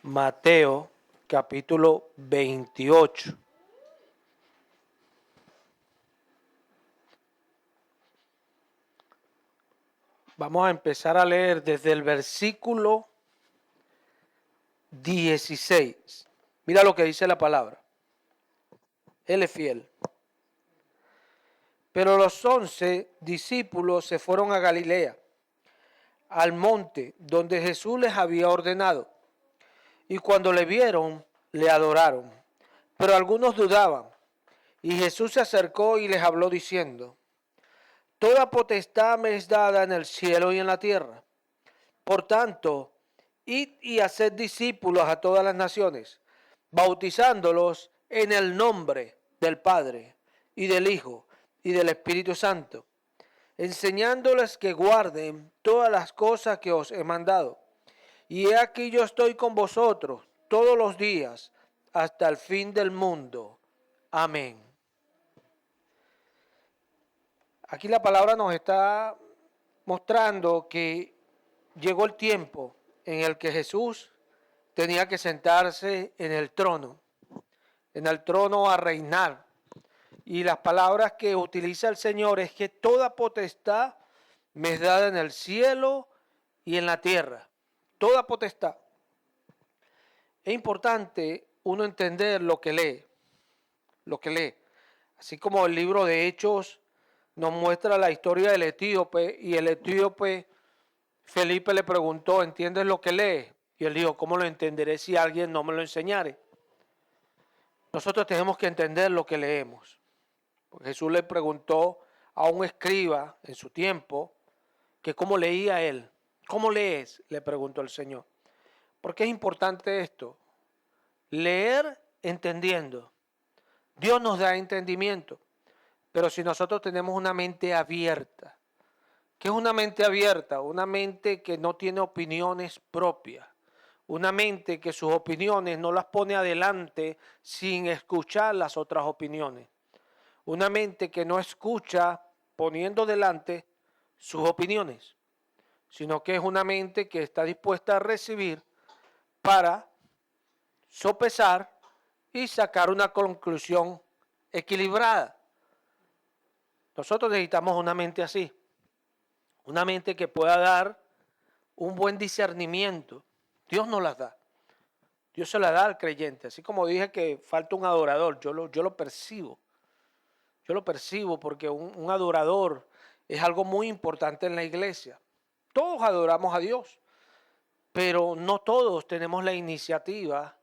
Mateo capítulo 28. Vamos a empezar a leer desde el versículo 16. Mira lo que dice la palabra. Él es fiel. Pero los 11 discípulos se fueron a Galilea, al monte donde Jesús les había ordenado. Y cuando le vieron, le adoraron. Pero algunos dudaban. Y Jesús se acercó y les habló diciendo: Toda potestad me es dada en el cielo y en la tierra. Por tanto, id y haced discípulos a todas las naciones, bautizándolos en el nombre del Padre, y del Hijo, y del Espíritu Santo, enseñándoles que guarden todas las cosas que os he mandado. Y he aquí yo estoy con vosotros todos los días, hasta el fin del mundo. Amén. Aquí la palabra nos está mostrando que llegó el tiempo en el que Jesús tenía que sentarse en el trono a reinar. Y las palabras que utiliza el Señor es que toda potestad me es dada en el cielo y en la tierra. Toda potestad. Es importante uno entender lo que lee. Así como el libro de Hechos nos muestra la historia del etíope, y el etíope Felipe le preguntó: ¿entiendes lo que lee? Y él dijo: ¿cómo lo entenderé si alguien no me lo enseñare? Nosotros tenemos que entender lo que leemos. Porque Jesús le preguntó a un escriba en su tiempo que cómo leía él. ¿Cómo lees?, le preguntó el Señor. ¿Por qué es importante esto? Leer entendiendo. Dios nos da entendimiento. Pero si nosotros tenemos una mente abierta, ¿qué es una mente abierta? Una mente que no tiene opiniones propias. Una mente que sus opiniones no las pone adelante sin escuchar las otras opiniones. Una mente que no escucha poniendo delante sus opiniones, sino que es una mente que está dispuesta a recibir para sopesar y sacar una conclusión equilibrada. Nosotros necesitamos una mente así, una mente que pueda dar un buen discernimiento. Dios nos las da. Dios se la da al creyente. Así como dije que falta un adorador, yo lo percibo. Yo lo percibo porque un adorador es algo muy importante en la iglesia. Todos adoramos a Dios, pero no todos tenemos la iniciativa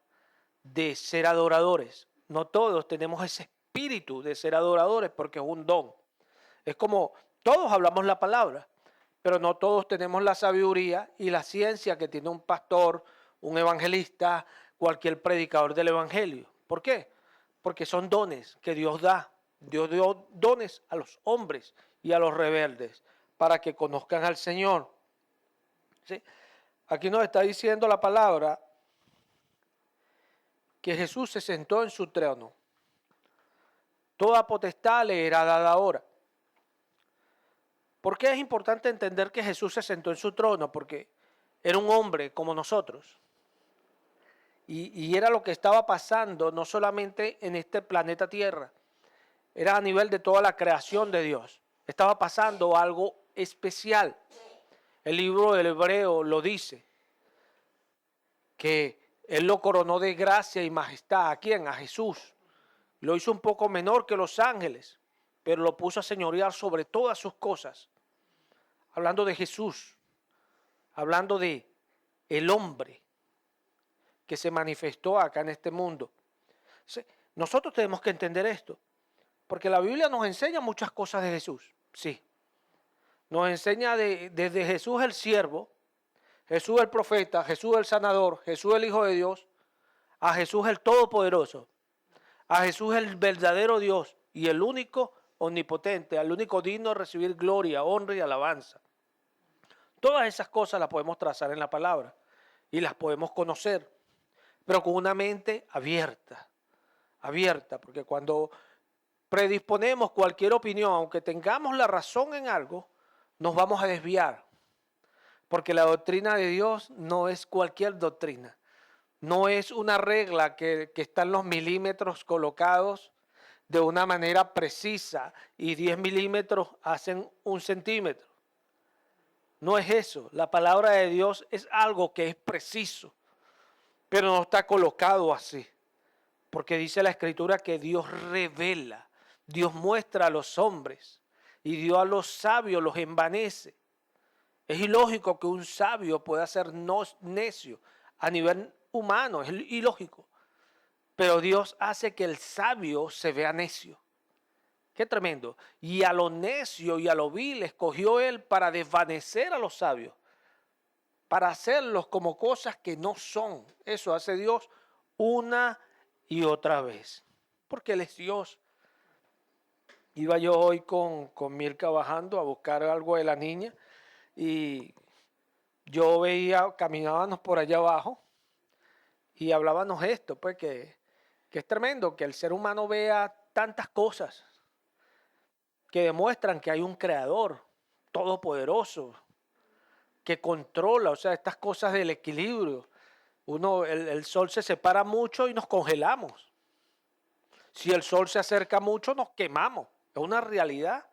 de ser adoradores. No todos tenemos ese espíritu de ser adoradores porque es un don. Es como todos hablamos la palabra, pero no todos tenemos la sabiduría y la ciencia que tiene un pastor, un evangelista, cualquier predicador del evangelio. ¿Por qué? Porque son dones que Dios da. Dios dio dones a los hombres y a los rebeldes para que conozcan al Señor. ¿Sí? Aquí nos está diciendo la palabra que Jesús se sentó en su trono. Toda potestad le era dada ahora. ¿Por qué es importante entender que Jesús se sentó en su trono? Porque era un hombre como nosotros. Y era lo que estaba pasando no solamente en este planeta Tierra, era a nivel de toda la creación de Dios. Estaba pasando algo especial. El libro del Hebreo lo dice, que Él lo coronó de gracia y majestad. ¿A quién? A Jesús. Lo hizo un poco menor que los ángeles, pero lo puso a señorear sobre todas sus cosas. Hablando de Jesús, hablando de el hombre que se manifestó acá en este mundo. Nosotros tenemos que entender esto, porque la Biblia nos enseña muchas cosas de Jesús, sí. Nos enseña desde Jesús el siervo, Jesús el profeta, Jesús el sanador, Jesús el Hijo de Dios, a Jesús el Todopoderoso, a Jesús el verdadero Dios y el único omnipotente, al único digno de recibir gloria, honra y alabanza. Todas esas cosas las podemos trazar en la palabra y las podemos conocer, pero con una mente abierta, porque cuando predisponemos cualquier opinión, aunque tengamos la razón en algo, nos vamos a desviar, porque la doctrina de Dios no es cualquier doctrina. No es una regla que están los milímetros colocados de una manera precisa y 10 milímetros hacen 1 centímetro. No es eso. La palabra de Dios es algo que es preciso, pero no está colocado así. Porque dice la Escritura que Dios revela, Dios muestra a los hombres y Dios a los sabios los envanece. Es ilógico que un sabio pueda ser necio a nivel humano, es ilógico. Pero Dios hace que el sabio se vea necio. Qué tremendo. Y a lo necio y a lo vil escogió él para desvanecer a los sabios, para hacerlos como cosas que no son. Eso hace Dios una y otra vez, porque Él es Dios. Iba yo hoy con Mirka bajando a buscar algo de la niña y yo veía, caminábamos por allá abajo y hablábamos esto, pues que es tremendo que el ser humano vea tantas cosas que demuestran que hay un creador todopoderoso que controla, o sea, estas cosas del equilibrio. El sol se separa mucho y nos congelamos. Si el sol se acerca mucho, nos quemamos. Es una realidad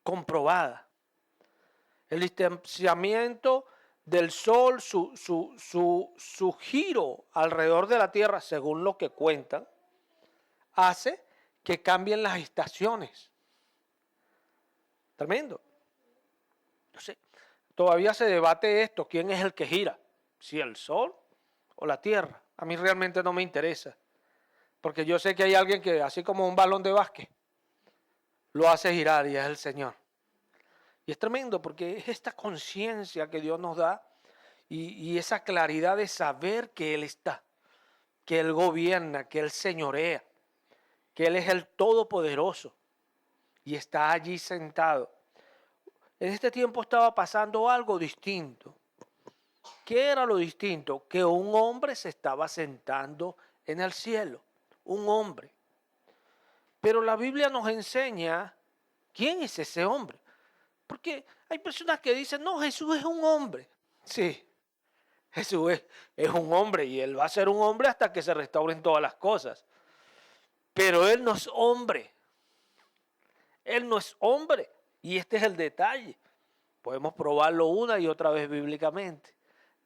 comprobada. El distanciamiento del sol, su giro alrededor de la Tierra, según lo que cuentan, hace que cambien las estaciones. Tremendo. Entonces, todavía se debate esto, ¿quién es el que gira? ¿Si el sol o la Tierra? A mí realmente no me interesa. Porque yo sé que hay alguien que, así como un balón de básquet, lo hace girar y es el Señor. Y es tremendo porque es esta conciencia que Dios nos da y esa claridad de saber que Él está, que Él gobierna, que Él señorea, que Él es el Todopoderoso y está allí sentado. En este tiempo estaba pasando algo distinto. ¿Qué era lo distinto? Que un hombre se estaba sentando en el cielo, un hombre. Pero la Biblia nos enseña quién es ese hombre. Porque hay personas que dicen, no, Jesús es un hombre. Sí, Jesús es un hombre y Él va a ser un hombre hasta que se restauren todas las cosas. Pero Él no es hombre. Él no es hombre. Y este es el detalle. Podemos probarlo una y otra vez bíblicamente,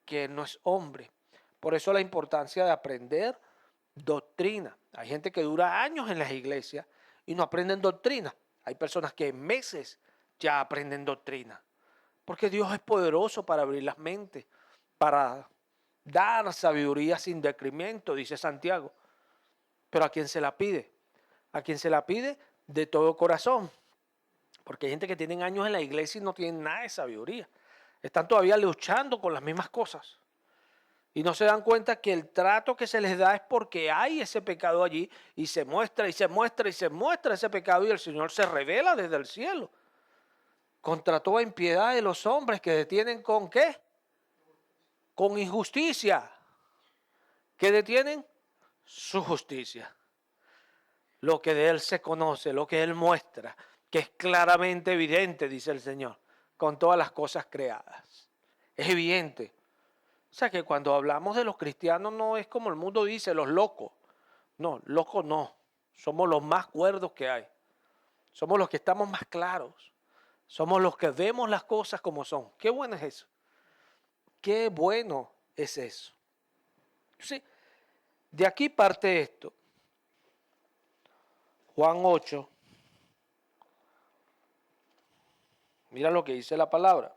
que Él no es hombre. Por eso la importancia de aprender doctrina. Hay gente que dura años en las iglesias y no aprenden doctrina. Hay personas que en meses ya aprenden doctrina. Porque Dios es poderoso para abrir las mentes, para dar sabiduría sin decremento, dice Santiago. Pero ¿a quién se la pide? ¿A quién se la pide? De todo corazón. Porque hay gente que tiene años en la iglesia y no tienen nada de sabiduría. Están todavía luchando con las mismas cosas. Y no se dan cuenta que el trato que se les da es porque hay ese pecado allí y se muestra y se muestra y se muestra ese pecado y el Señor se revela desde el cielo. Contra toda impiedad de los hombres que detienen con ¿qué? Con injusticia. ¿Qué detienen? Su justicia. Lo que de Él se conoce, lo que Él muestra, que es claramente evidente, dice el Señor, con todas las cosas creadas. Es evidente. O sea que cuando hablamos de los cristianos no es como el mundo dice, los locos. No, locos no. Somos los más cuerdos que hay. Somos los que estamos más claros. Somos los que vemos las cosas como son. Qué bueno es eso. Qué bueno es eso. Sí, de aquí parte esto. Juan 8. Mira lo que dice la palabra.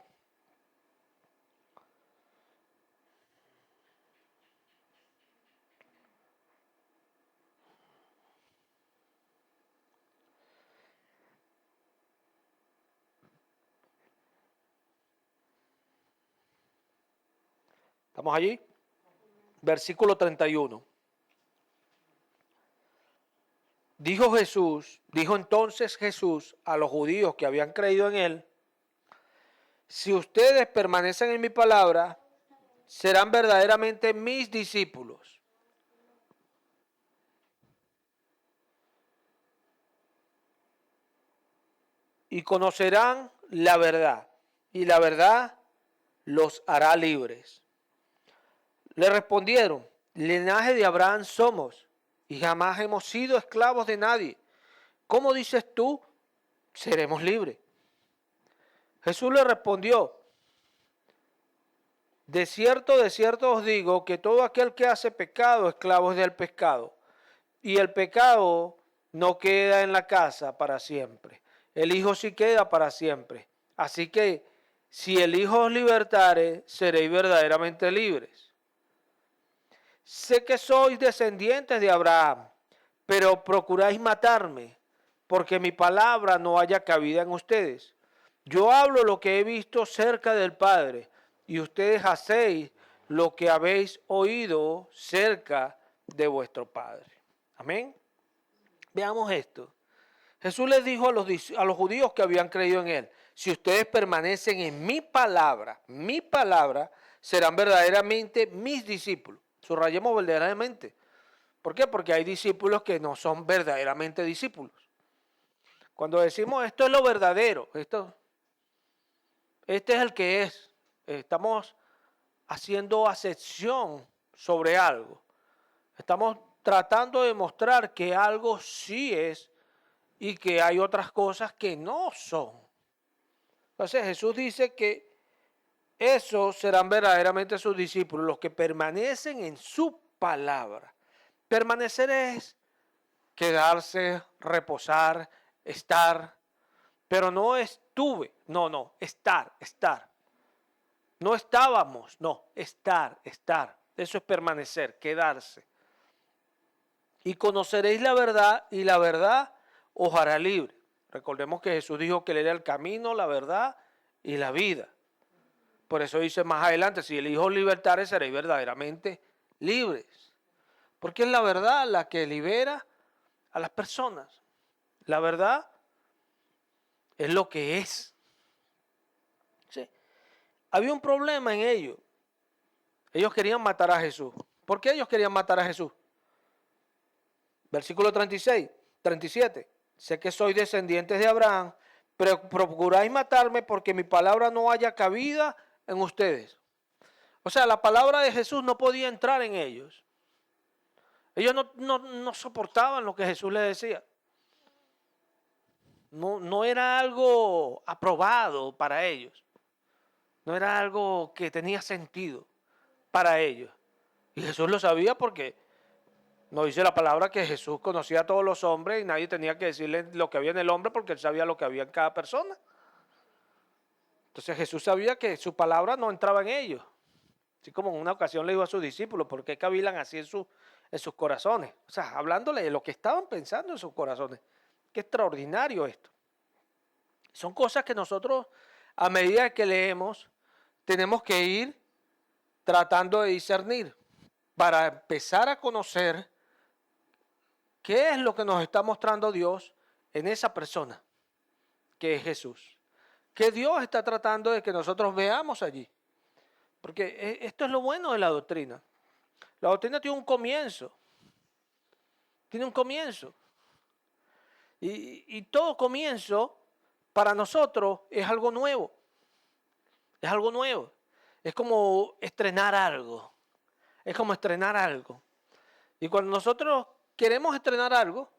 ¿Estamos allí? Versículo 31. Dijo entonces Jesús a los judíos que habían creído en Él, si ustedes permanecen en mi palabra, serán verdaderamente mis discípulos. Y conocerán la verdad, y la verdad los hará libres. Le respondieron, linaje de Abraham somos y jamás hemos sido esclavos de nadie. ¿Cómo dices tú, seremos libres? Jesús le respondió, de cierto os digo que todo aquel que hace pecado, esclavo es del pecado. Y el pecado no queda en la casa para siempre. El Hijo sí queda para siempre. Así que si el Hijo os libertare, seréis verdaderamente libres. Sé que sois descendientes de Abraham, pero procuráis matarme, porque mi palabra no haya cabida en ustedes. Yo hablo lo que he visto cerca del Padre, y ustedes hacéis lo que habéis oído cerca de vuestro Padre. Amén. Veamos esto. Jesús les dijo a los judíos que habían creído en él, si ustedes permanecen en mi palabra, serán verdaderamente mis discípulos. Subrayemos verdaderamente. ¿Por qué? Porque hay discípulos que no son verdaderamente discípulos. Cuando decimos esto es lo verdadero, este es el que es, estamos haciendo acepción sobre algo. Estamos tratando de mostrar que algo sí es y que hay otras cosas que no son. Entonces Jesús dice que esos serán verdaderamente sus discípulos, los que permanecen en su palabra. Permanecer es quedarse, reposar, estar, pero no estuve, no, estar. No estábamos, no, estar. Eso es permanecer, quedarse. Y conoceréis la verdad, y la verdad os hará libre. Recordemos que Jesús dijo que Él era el camino, la verdad y la vida. Por eso dice más adelante, si el Hijo os libertare, seréis verdaderamente libres. Porque es la verdad la que libera a las personas. La verdad es lo que es. ¿Sí? Había un problema en ellos. Ellos querían matar a Jesús. ¿Por qué ellos querían matar a Jesús? Versículo 36, 37. Sé que sois descendientes de Abraham, pero procuráis matarme porque mi palabra no haya cabida en ustedes. O sea, la palabra de Jesús no podía entrar en ellos. Ellos no soportaban lo que Jesús les decía. No era algo aprobado para ellos. No era algo que tenía sentido para ellos. Y Jesús lo sabía porque nos dice la palabra que Jesús conocía a todos los hombres y nadie tenía que decirle lo que había en el hombre porque él sabía lo que había en cada persona. Entonces Jesús sabía que su palabra no entraba en ellos. Así como en una ocasión le dijo a sus discípulos, ¿por qué cavilan así en sus corazones? O sea, hablándole de lo que estaban pensando en sus corazones. Qué extraordinario esto. Son cosas que nosotros, a medida que leemos, tenemos que ir tratando de discernir para empezar a conocer qué es lo que nos está mostrando Dios en esa persona, que es Jesús. Que Dios está tratando de que nosotros veamos allí. Porque esto es lo bueno de la doctrina. La doctrina tiene un comienzo. Tiene un comienzo. Y todo comienzo para nosotros es algo nuevo. Es algo nuevo. Es como estrenar algo. Es como estrenar algo. Y cuando nosotros queremos estrenar algo,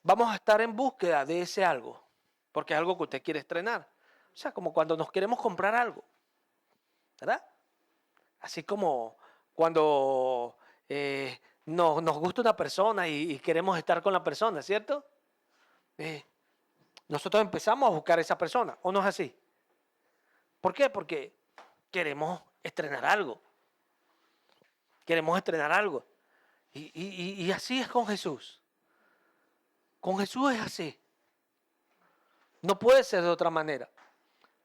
vamos a estar en búsqueda de ese algo. Porque es algo que usted quiere estrenar. O sea, como cuando nos queremos comprar algo. ¿Verdad? Así como cuando nos gusta una persona y queremos estar con la persona, ¿cierto? Nosotros empezamos a buscar a esa persona, ¿o no es así? ¿Por qué? Porque queremos estrenar algo. Queremos estrenar algo. Y así es con Jesús. Con Jesús es así. No puede ser de otra manera.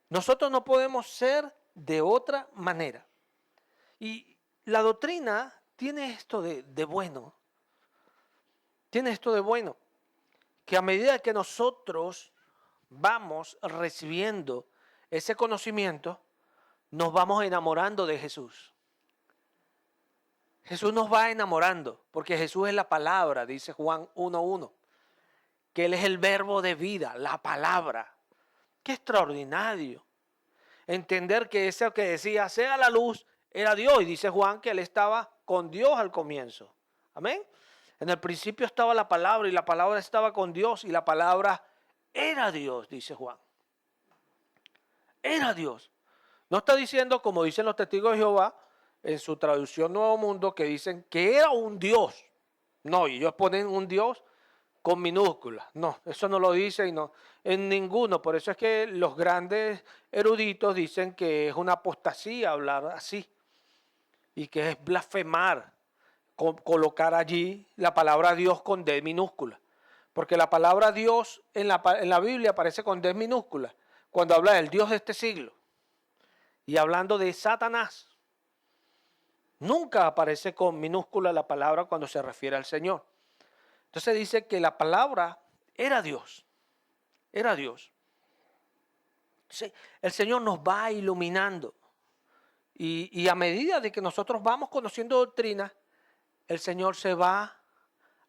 Nosotros no podemos ser de otra manera. Y la doctrina tiene esto de bueno. Tiene esto de bueno. Que a medida que nosotros vamos recibiendo ese conocimiento, nos vamos enamorando de Jesús. Jesús nos va enamorando, porque Jesús es la palabra, dice Juan 1:1, que Él es el verbo de vida, la palabra. Qué extraordinario. Entender que eso que decía, sea la luz, era Dios. Y dice Juan que él estaba con Dios al comienzo. Amén. En el principio estaba la palabra y la palabra estaba con Dios y la palabra era Dios, dice Juan. Era Dios. No está diciendo, como dicen los testigos de Jehová, en su traducción Nuevo Mundo, que dicen que era un Dios. No, y ellos ponen un Dios con minúsculas. No, eso no lo dice y no, en ninguno. Por eso es que los grandes eruditos dicen que es una apostasía hablar así y que es blasfemar, colocar allí la palabra Dios con D minúscula. Porque la palabra Dios en la Biblia aparece con D minúscula cuando habla del Dios de este siglo. Y hablando de Satanás, nunca aparece con minúscula la palabra cuando se refiere al Señor. Entonces dice que la palabra era Dios. Era Dios. Sí, el Señor nos va iluminando. Y a medida de que nosotros vamos conociendo doctrina, el Señor se va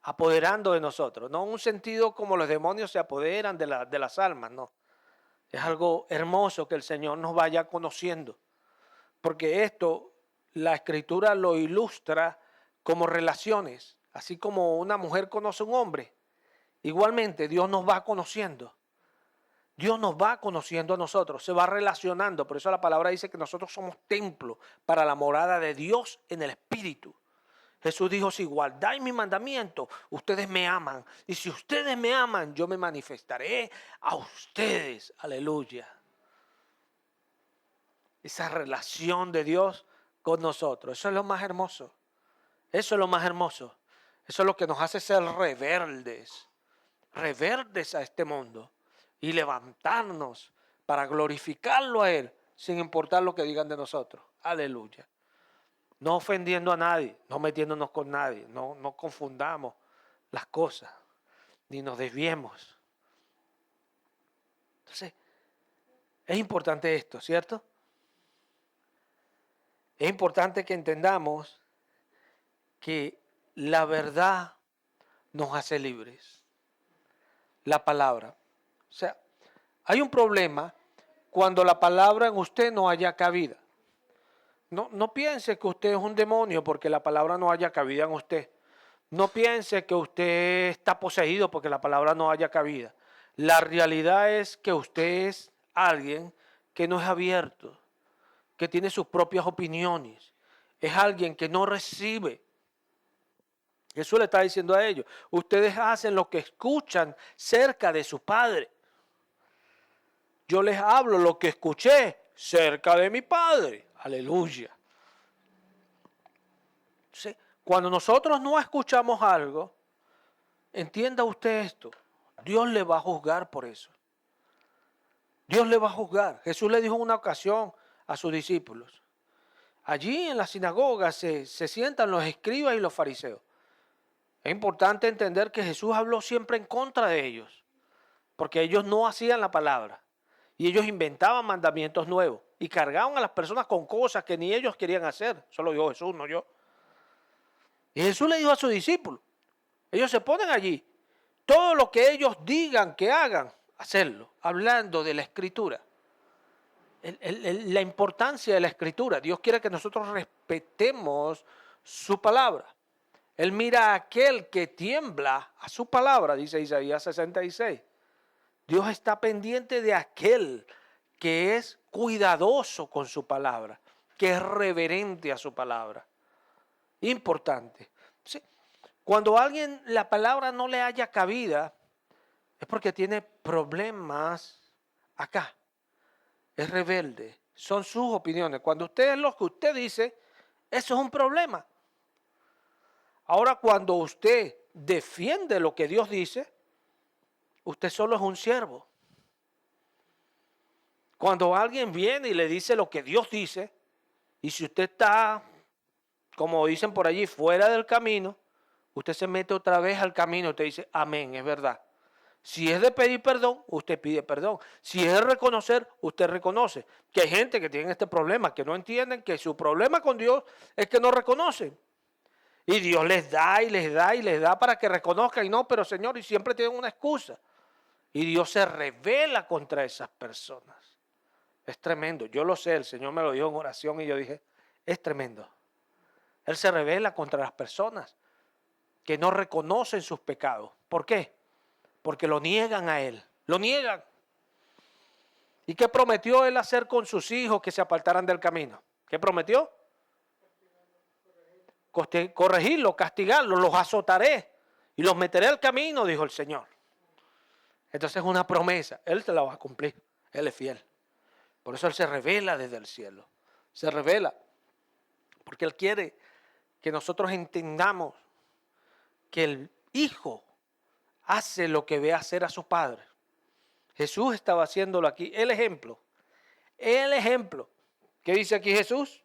apoderando de nosotros. No en un sentido como los demonios se apoderan de las almas, no. Es algo hermoso que el Señor nos vaya conociendo. Porque esto, la Escritura lo ilustra como relaciones. Así como una mujer conoce a un hombre, igualmente Dios nos va conociendo. Dios nos va conociendo a nosotros, se va relacionando. Por eso la palabra dice que nosotros somos templo para la morada de Dios en el Espíritu. Jesús dijo, si guardáis mi mandamiento, ustedes me aman. Y si ustedes me aman, yo me manifestaré a ustedes. Aleluya. Esa relación de Dios con nosotros. Eso es lo más hermoso. Eso es lo más hermoso. Eso es lo que nos hace ser rebeldes. Rebeldes a este mundo. Y levantarnos para glorificarlo a Él, sin importar lo que digan de nosotros. Aleluya. No ofendiendo a nadie, no metiéndonos con nadie, no confundamos las cosas, ni nos desviemos. Entonces, es importante esto, ¿cierto? Es importante que entendamos que la verdad nos hace libres. La palabra. O sea, hay un problema cuando la palabra en usted no haya cabida. No piense que usted es un demonio porque la palabra no haya cabida en usted. No piense que usted está poseído porque la palabra no haya cabida. La realidad es que usted es alguien que no es abierto, que tiene sus propias opiniones. Es alguien que no recibe. Jesús le está diciendo a ellos, ustedes hacen lo que escuchan cerca de su Padre. Yo les hablo lo que escuché cerca de mi Padre. Aleluya. Sí. Cuando nosotros no escuchamos algo, entienda usted esto, Dios le va a juzgar por eso. Dios le va a juzgar. Jesús le dijo en una ocasión a sus discípulos, allí en la sinagoga se sientan los escribas y los fariseos. Es importante entender que Jesús habló siempre en contra de ellos, porque ellos no hacían la palabra y ellos inventaban mandamientos nuevos y cargaban a las personas con cosas que ni ellos querían hacer. Eso lo dijo Jesús, no yo. Y Jesús le dijo a sus discípulos, ellos se ponen allí, todo lo que ellos digan que hagan, hacerlo, hablando de la Escritura. La importancia de la Escritura. Dios quiere que nosotros respetemos su palabra. Él mira a aquel que tiembla a su palabra, dice Isaías 66. Dios está pendiente de aquel que es cuidadoso con su palabra, que es reverente a su palabra. Importante. ¿Sí? Cuando a alguien la palabra no le haya cabida, es porque tiene problemas acá. Es rebelde. Son sus opiniones. Cuando usted es lo que usted dice, eso es un problema. Ahora, cuando usted defiende lo que Dios dice, usted solo es un siervo. Cuando alguien viene y le dice lo que Dios dice, y si usted está, como dicen por allí, fuera del camino, usted se mete otra vez al camino y usted dice, amén, es verdad. Si es de pedir perdón, usted pide perdón. Si es de reconocer, usted reconoce. Que hay gente que tiene este problema, que no entienden que su problema con Dios es que no reconocen. Y Dios les da y les da y les da para que reconozcan. Y no, pero Señor, y siempre tienen una excusa. Y Dios se revela contra esas personas. Es tremendo. Yo lo sé, el Señor me lo dijo en oración y yo dije, es tremendo. Él se revela contra las personas que no reconocen sus pecados. ¿Por qué? Porque lo niegan a Él. Lo niegan. ¿Y qué prometió Él hacer con sus hijos que se apartaran del camino? ¿Qué prometió? Corregirlos, castigarlos, los azotaré y los meteré al camino, dijo el Señor. Entonces es una promesa. Él te la va a cumplir. Él es fiel. Por eso Él se revela desde el cielo. Se revela. Porque Él quiere que nosotros entendamos que el Hijo hace lo que ve hacer a su Padre. Jesús estaba haciéndolo aquí. El ejemplo. El ejemplo. ¿Qué dice aquí Jesús?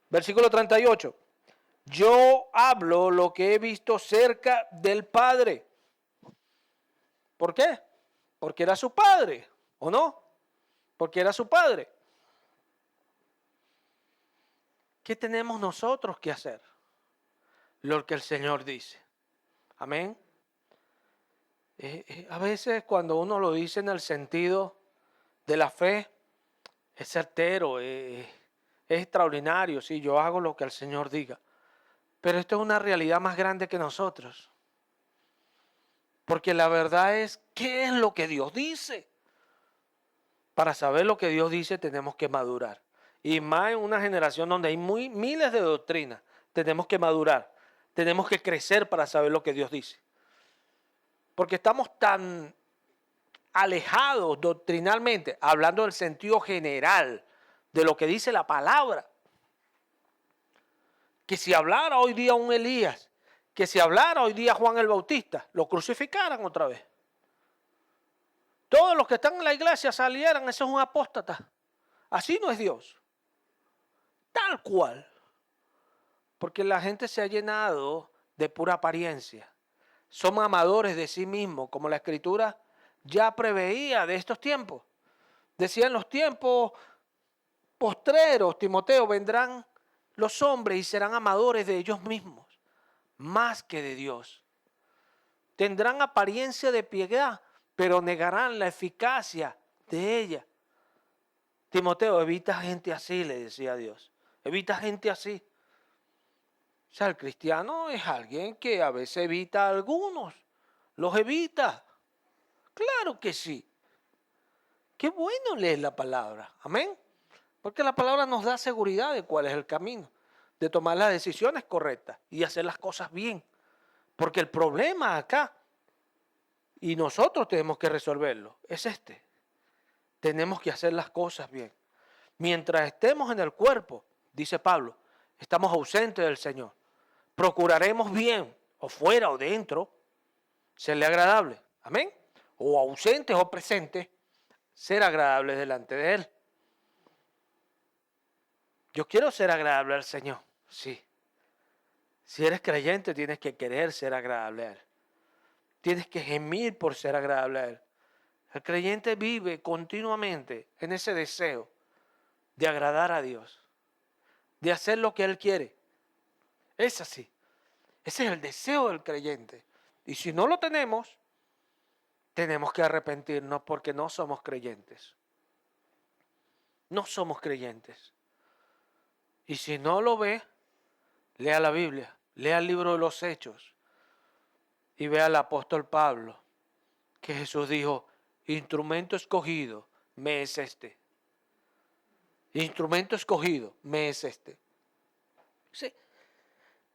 Versículo 38. Yo hablo lo que he visto cerca del Padre. ¿Por qué? Porque era su Padre, ¿o no? Porque era su Padre. ¿Qué tenemos nosotros que hacer? Lo que el Señor dice. Amén. A veces cuando uno lo dice en el sentido de la fe, es certero, es extraordinario. Sí, yo hago lo que el Señor diga. Pero esto es una realidad más grande que nosotros. Porque la verdad es, ¿qué es lo que Dios dice? Para saber lo que Dios dice tenemos que madurar. Y más en una generación donde hay miles de doctrinas, tenemos que madurar. Tenemos que crecer para saber lo que Dios dice. Porque estamos tan alejados doctrinalmente, hablando del sentido general de lo que dice la palabra, que si hablara hoy día un Elías, que si hablara hoy día Juan el Bautista, lo crucificaran otra vez. Todos los que están en la iglesia salieran, eso es un apóstata. Así no es Dios. Tal cual. Porque la gente se ha llenado de pura apariencia. Son amadores de sí mismos, como la Escritura ya preveía de estos tiempos. Decía en los tiempos postreros, Timoteo, vendrán los hombres y serán amadores de ellos mismos, más que de Dios. Tendrán apariencia de piedad, pero negarán la eficacia de ella. Timoteo, evita gente así, le decía Dios. Evita gente así. O sea, el cristiano es alguien que a veces evita a algunos. Los evita. Claro que sí. Qué bueno leer la palabra. Amén. Porque la palabra nos da seguridad de cuál es el camino. De tomar las decisiones correctas y hacer las cosas bien. Porque el problema acá, y nosotros tenemos que resolverlo, es este. Tenemos que hacer las cosas bien. Mientras estemos en el cuerpo, dice Pablo, estamos ausentes del Señor. Procuraremos bien, o fuera o dentro, serle agradable. Amén. O ausentes o presentes, ser agradables delante de Él. Yo quiero ser agradable al Señor, sí. Si eres creyente, tienes que querer ser agradable a Él. Tienes que gemir por ser agradable a Él. El creyente vive continuamente en ese deseo de agradar a Dios, de hacer lo que Él quiere. Es así. Ese es el deseo del creyente. Y si no lo tenemos, tenemos que arrepentirnos porque no somos creyentes. No somos creyentes. Y si no lo ve, lea la Biblia, lea el libro de los Hechos y vea al apóstol Pablo, que Jesús dijo, instrumento escogido me es este. Instrumento escogido me es este. Sí.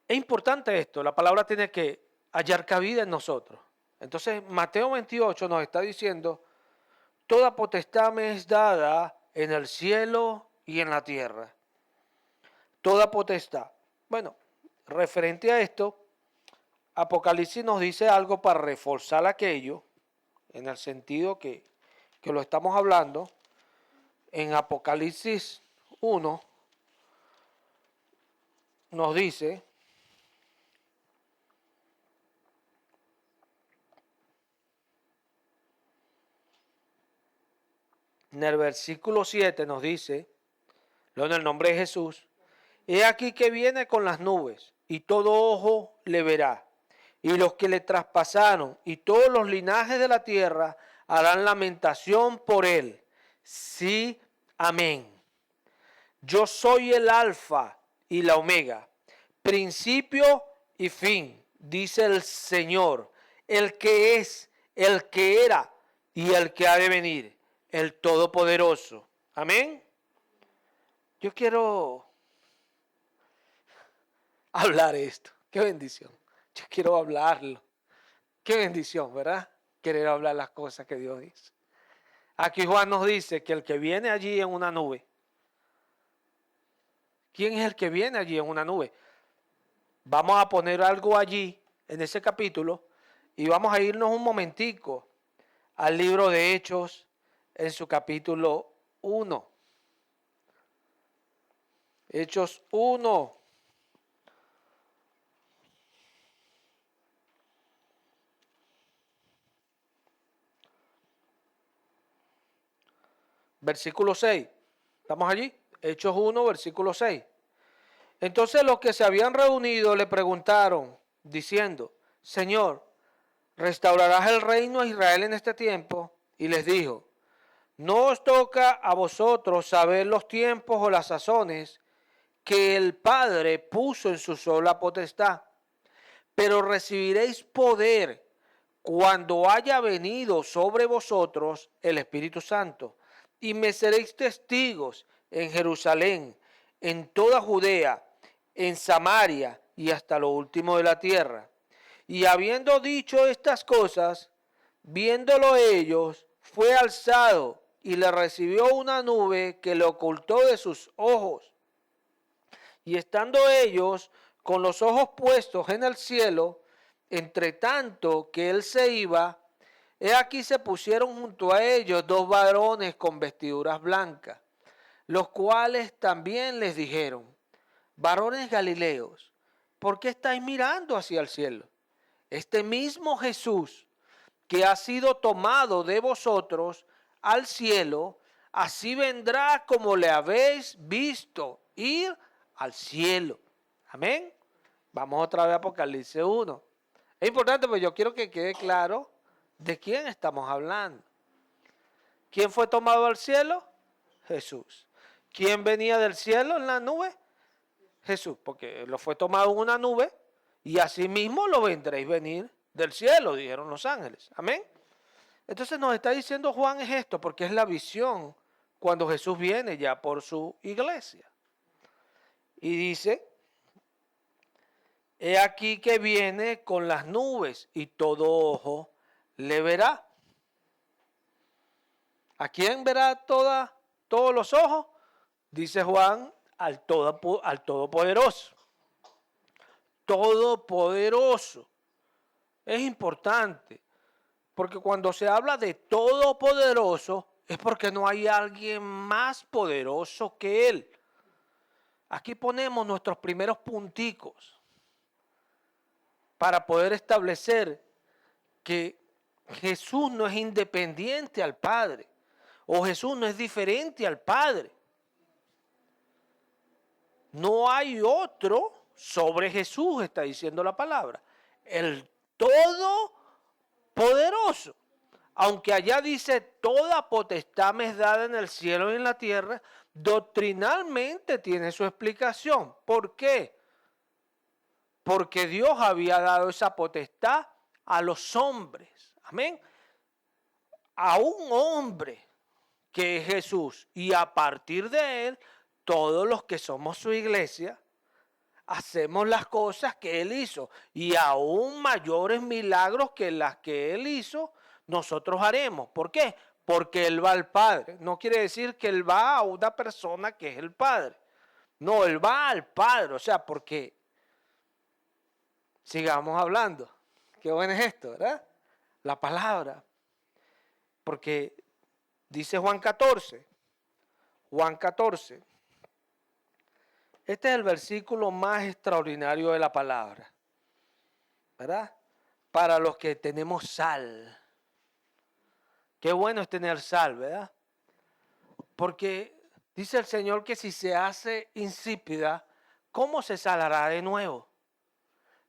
Es importante esto, la palabra tiene que hallar cabida en nosotros. Entonces Mateo 28 nos está diciendo, toda potestad me es dada en el cielo y en la tierra. Toda potestad. Bueno, referente a esto, Apocalipsis nos dice algo para reforzar aquello, en el sentido que lo estamos hablando. En Apocalipsis 1 nos dice, en el versículo 7 nos dice, en el nombre de Jesús, he aquí que viene con las nubes, y todo ojo le verá, y los que le traspasaron, y todos los linajes de la tierra harán lamentación por él. Sí, amén. Yo soy el alfa y la omega, principio y fin, dice el Señor, el que es, el que era y el que ha de venir, el Todopoderoso. Amén. Yo quiero hablar esto. Qué bendición. Yo quiero hablarlo. Qué bendición, ¿verdad? Querer hablar las cosas que Dios dice. Aquí Juan nos dice que el que viene allí en una nube. ¿Quién es el que viene allí en una nube? Vamos a poner algo allí en ese capítulo y vamos a irnos un momentico al libro de Hechos en su capítulo 1. Hechos 1. Versículo 6. ¿Estamos allí? Hechos 1, versículo 6. Entonces los que se habían reunido le preguntaron, diciendo, Señor, ¿restaurarás el reino a Israel en este tiempo? Y les dijo, no os toca a vosotros saber los tiempos o las sazones que el Padre puso en su sola potestad, pero recibiréis poder cuando haya venido sobre vosotros el Espíritu Santo, y me seréis testigos en Jerusalén, en toda Judea, en Samaria y hasta lo último de la tierra. Y habiendo dicho estas cosas, viéndolo ellos, fue alzado y le recibió una nube que le ocultó de sus ojos. Y estando ellos con los ojos puestos en el cielo, entre tanto que él se iba, he aquí se pusieron junto a ellos dos varones con vestiduras blancas, los cuales también les dijeron, varones galileos, ¿por qué estáis mirando hacia el cielo? Este mismo Jesús que ha sido tomado de vosotros al cielo, así vendrá como le habéis visto ir al cielo. Amén. Vamos otra vez a Apocalipsis 1. Es importante porque yo quiero que quede claro de quién estamos hablando. ¿Quién fue tomado al cielo? Jesús. ¿Quién venía del cielo en la nube? Jesús, porque lo fue tomado en una nube y así mismo lo vendréis venir del cielo, dijeron los ángeles. Amén. Entonces nos está diciendo Juan es esto, porque es la visión cuando Jesús viene ya por su iglesia. Y dice, he aquí que viene con las nubes y todo ojo le verá. ¿A quién verá todos los ojos? Dice Juan, al Todopoderoso. Todopoderoso. Es importante, porque cuando se habla de todopoderoso, es porque no hay alguien más poderoso que Él. Aquí ponemos nuestros primeros punticos para poder establecer que Jesús no es independiente al Padre, o Jesús no es diferente al Padre. No hay otro sobre Jesús, está diciendo la palabra. El Todopoderoso. Aunque allá dice, toda potestad me es dada en el cielo y en la tierra, doctrinalmente tiene su explicación. ¿Por qué? Porque Dios había dado esa potestad a los hombres. Amén. A un hombre que es Jesús. Y a partir de él, todos los que somos su iglesia, hacemos las cosas que Él hizo y aún mayores milagros que las que Él hizo, nosotros haremos. ¿Por qué? Porque Él va al Padre. No quiere decir que Él va a una persona que es el Padre. No, Él va al Padre. O sea, porque sigamos hablando. Qué bueno es esto, ¿verdad? La palabra. Porque dice Juan 14. Juan 14. Este es el versículo más extraordinario de la palabra, ¿verdad? Para los que tenemos sal. Qué bueno es tener sal, ¿verdad? Porque dice el Señor que si se hace insípida, ¿cómo se salará de nuevo?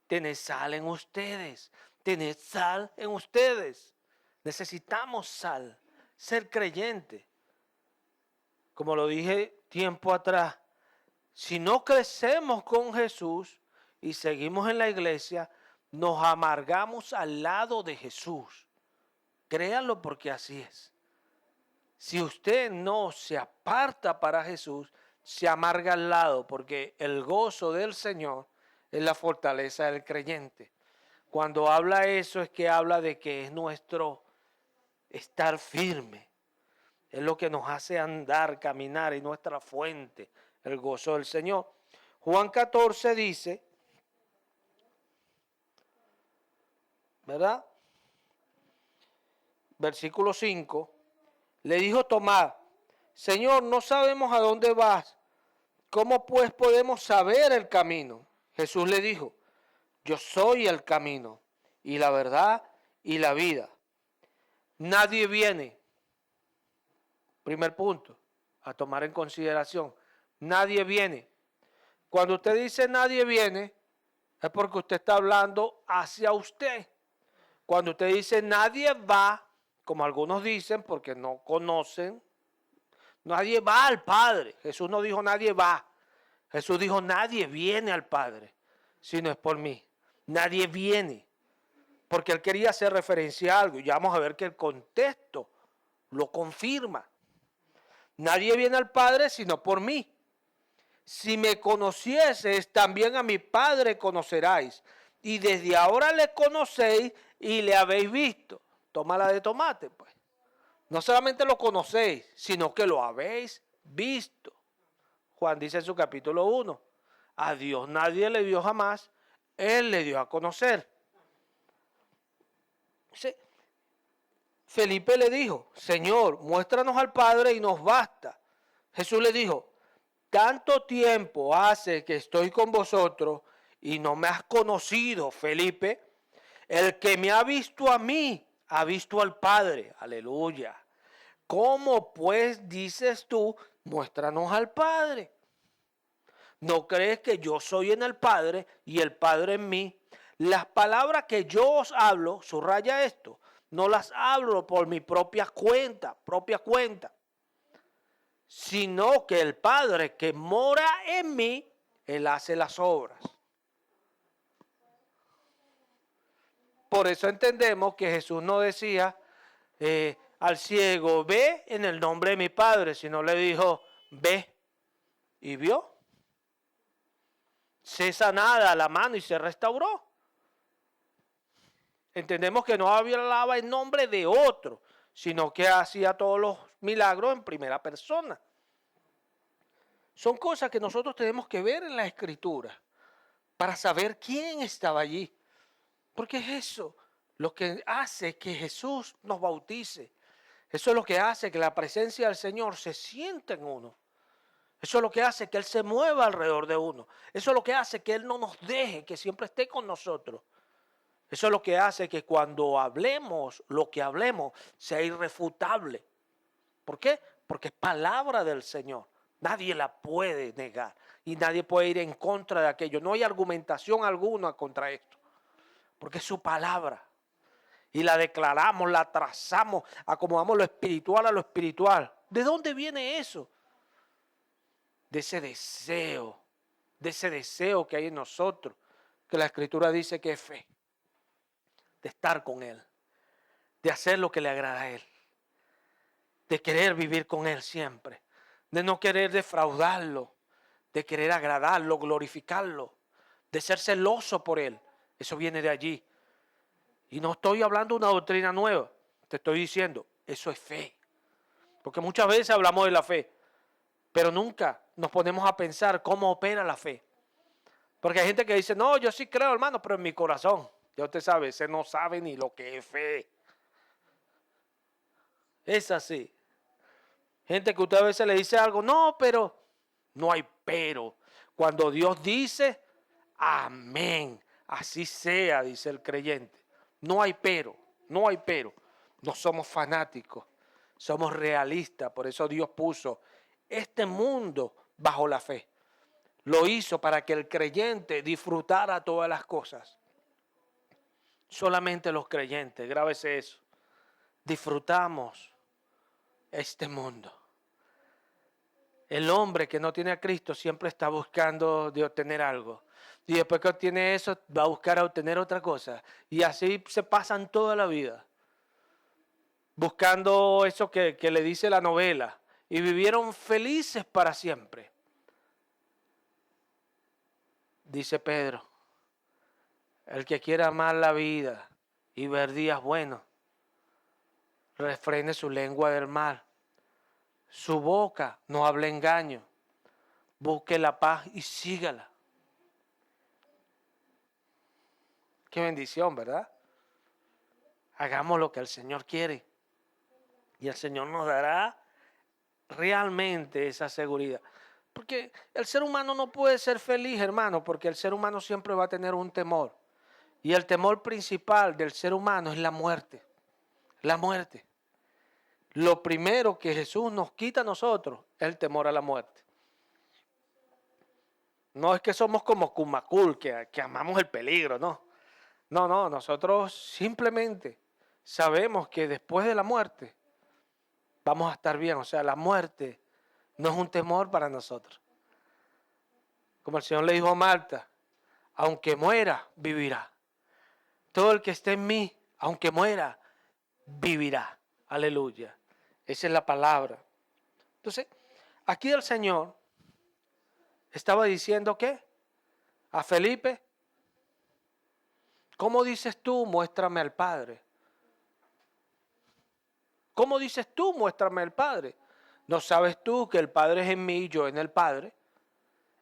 Tened sal en ustedes, tened sal en ustedes. Necesitamos sal, ser creyente. Como lo dije tiempo atrás, Si no crecemos con Jesús y seguimos en la iglesia, nos amargamos al lado de Jesús. Créanlo porque así es. Si usted no se aparta para Jesús, se amarga al lado, porque el gozo del Señor es la fortaleza del creyente. Cuando habla eso es que habla de que es nuestro estar firme. Es lo que nos hace andar, caminar, y nuestra fuente, el gozo del Señor. Juan 14 dice, ¿verdad? Versículo 5, le dijo Tomás, Señor, no sabemos a dónde vas, ¿cómo pues podemos saber el camino? Jesús le dijo, yo soy el camino y la verdad y la vida. Nadie viene, primer punto, a tomar en consideración, nadie viene. Cuando usted dice nadie viene, es porque usted está hablando hacia usted. Cuando usted dice nadie va, como algunos dicen porque no conocen, nadie va al Padre. Jesús no dijo nadie va. Jesús dijo nadie viene al Padre, si no es por mí. Nadie viene. Porque él quería hacer referencia a algo. Y ya vamos a ver que el contexto lo confirma. Nadie viene al Padre sino por mí. Si me conocieses, también a mi Padre conoceráis. Y desde ahora le conocéis y le habéis visto. Tómala de tomate, pues. No solamente lo conocéis, sino que lo habéis visto. Juan dice en su capítulo 1, a Dios nadie le vio jamás, Él le dio a conocer. Felipe le dijo, Señor, muéstranos al Padre y nos basta. Jesús le dijo, tanto tiempo hace que estoy con vosotros y no me has conocido, Felipe. El que me ha visto a mí, ha visto al Padre. Aleluya. ¿Cómo pues dices tú, muéstranos al Padre? ¿No crees que yo soy en el Padre y el Padre en mí? Las palabras que yo os hablo, subraya esto, no las hablo por mi propia cuenta, sino que el Padre que mora en mí, Él hace las obras. Por eso entendemos que Jesús no decía al ciego, ve en el nombre de mi Padre, sino le dijo, ve, y vio. Se sanada la mano y se restauró. Entendemos que no hablaba en nombre de otro, sino que hacía todos los milagros en primera persona. Son cosas que nosotros tenemos que ver en la Escritura para saber quién estaba allí. Porque es eso lo que hace que Jesús nos bautice. Eso es lo que hace que la presencia del Señor se sienta en uno. Eso es lo que hace que Él se mueva alrededor de uno. Eso es lo que hace que Él no nos deje, que siempre esté con nosotros. Eso es lo que hace que cuando hablemos, lo que hablemos sea irrefutable. ¿Por qué? Porque es palabra del Señor. Nadie la puede negar y nadie puede ir en contra de aquello. No hay argumentación alguna contra esto, porque es su palabra. Y la declaramos, la trazamos, acomodamos lo espiritual a lo espiritual. ¿De dónde viene eso? De ese deseo que hay en nosotros, que la Escritura dice que es fe, de estar con Él, de hacer lo que le agrada a Él, de querer vivir con Él siempre, de no querer defraudarlo, de querer agradarlo, glorificarlo, de ser celoso por Él. Eso viene de allí. Y no estoy hablando de una doctrina nueva, te estoy diciendo, eso es fe. Porque muchas veces hablamos de la fe, pero nunca nos ponemos a pensar cómo opera la fe. Porque hay gente que dice, no, yo sí creo, hermano, pero en mi corazón. Ya usted sabe, ese no sabe ni lo que es fe. Es así. Gente que usted a veces le dice algo, no, pero no hay pero. Cuando Dios dice, amén, así sea, dice el creyente. No hay pero, no hay pero. No somos fanáticos, somos realistas. Por eso Dios puso este mundo bajo la fe. Lo hizo para que el creyente disfrutara todas las cosas. Solamente los creyentes, grábese eso, disfrutamos este mundo. El hombre que no tiene a Cristo siempre está buscando de obtener algo. Y después que obtiene eso, va a buscar a obtener otra cosa. Y así se pasan toda la vida. Buscando eso que le dice la novela. Y vivieron felices para siempre. Dice Pedro, el que quiera amar la vida y ver días buenos, refrene su lengua del mal. Su boca no hable engaño. Busque la paz y sígala. Qué bendición, ¿verdad? Hagamos lo que el Señor quiere. Y el Señor nos dará realmente esa seguridad. Porque el ser humano no puede ser feliz, hermano, porque el ser humano siempre va a tener un temor. Y el temor principal del ser humano es la muerte. La muerte. Lo primero que Jesús nos quita a nosotros es el temor a la muerte. No es que somos como Kumacul, que amamos el peligro, no. No, nosotros simplemente sabemos que después de la muerte vamos a estar bien. O sea, la muerte no es un temor para nosotros. Como el Señor le dijo a Marta, aunque muera, vivirá. Todo el que esté en mí, aunque muera, vivirá. Aleluya. Esa es la palabra. Entonces, aquí el Señor estaba diciendo ¿qué? A Felipe, ¿cómo dices tú, muéstrame al Padre? ¿Cómo dices tú, muéstrame al Padre? ¿No sabes tú que el Padre es en mí y yo en el Padre?